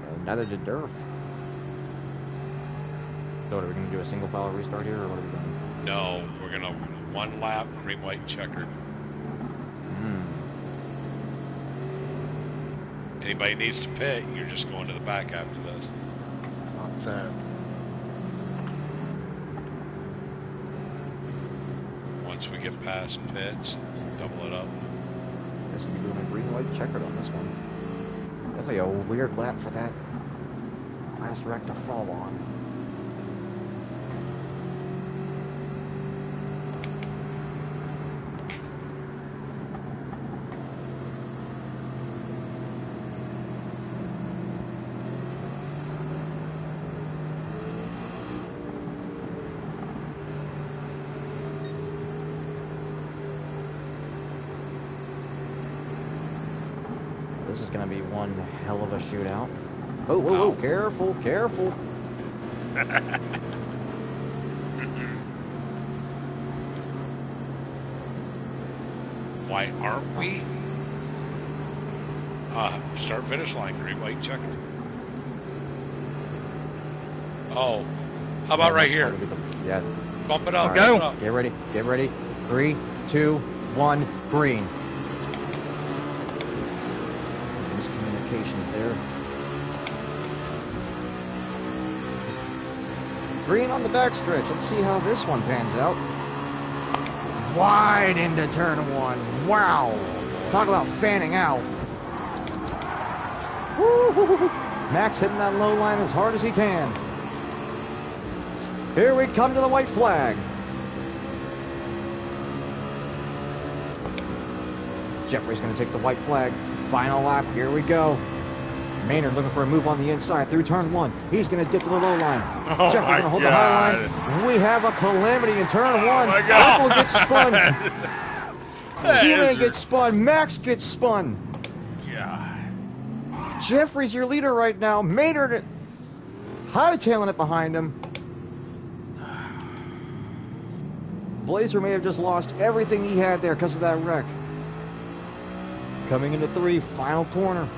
And neither did Durf. So, are we going to do a single file restart here, or what are we doing? No, we're gonna one lap, green, white, checkered. Anybody needs to pit, you're just going to the back after this. Not that. Once we get past pits, double it up. Guess we'll be doing a green, white, checkered on this one. Definitely a weird lap for that last wreck to fall on. This is going to be one hell of a shootout. Oh, whoa, whoa, careful, careful. Why aren't we? Start finish line, green, white, checkered. Oh, how about right here? Yeah. Bump it up. All Go. Bump it up. Get ready, get ready. 3, 2, 1, green. Miscommunications there. Green on the backstretch. Let's see how this one pans out. Wide into turn 1. Wow. Talk about fanning out. Woo-hoo-hoo-hoo. Max hitting that low line as hard as he can. Here we come to the white flag. Jeffrey's going to take the white flag. Final lap. Here we go. Maynard looking for a move on the inside through turn 1. He's going to dip to the low line. Oh Jeffrey's my going to hold God. the high line. We have a calamity in turn 1. my God. Apple gets spun. That G-Man is- gets spun. Max gets spun. God. Jeffrey's your leader right now. Maynard hightailing it behind him. Blazer may have just lost everything he had there because of that wreck. Coming into 3, final corner.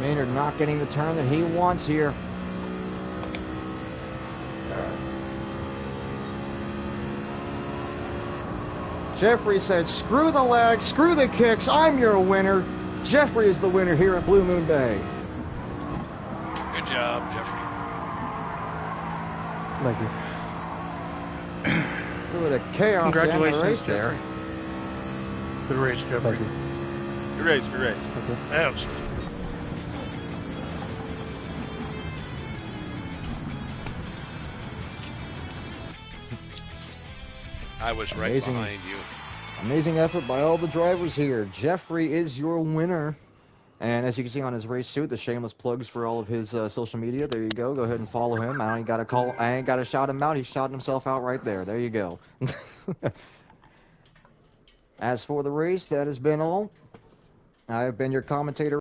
Maynard not getting the turn that he wants here. Jeffrey said, screw the lag, screw the kicks, I'm your winner. Jeffrey is the winner here at Blue Moon Bay. Good job, Jeffrey. Thank you. A little bit of chaos in the Congratulations, race there. Jeffrey. Good race, Jeffrey. Thank you. Good race, good race. Thank you. Yes. I was right Amazing. behind you. Amazing effort by all the drivers here. Jeffrey is your winner. And as you can see on his race suit, the shameless plugs for all of his social media. There you go. Go ahead and follow him. I ain't got to shout him out. He's shouting himself out right there. There you go. As for the race, that has been all. I have been your commentator.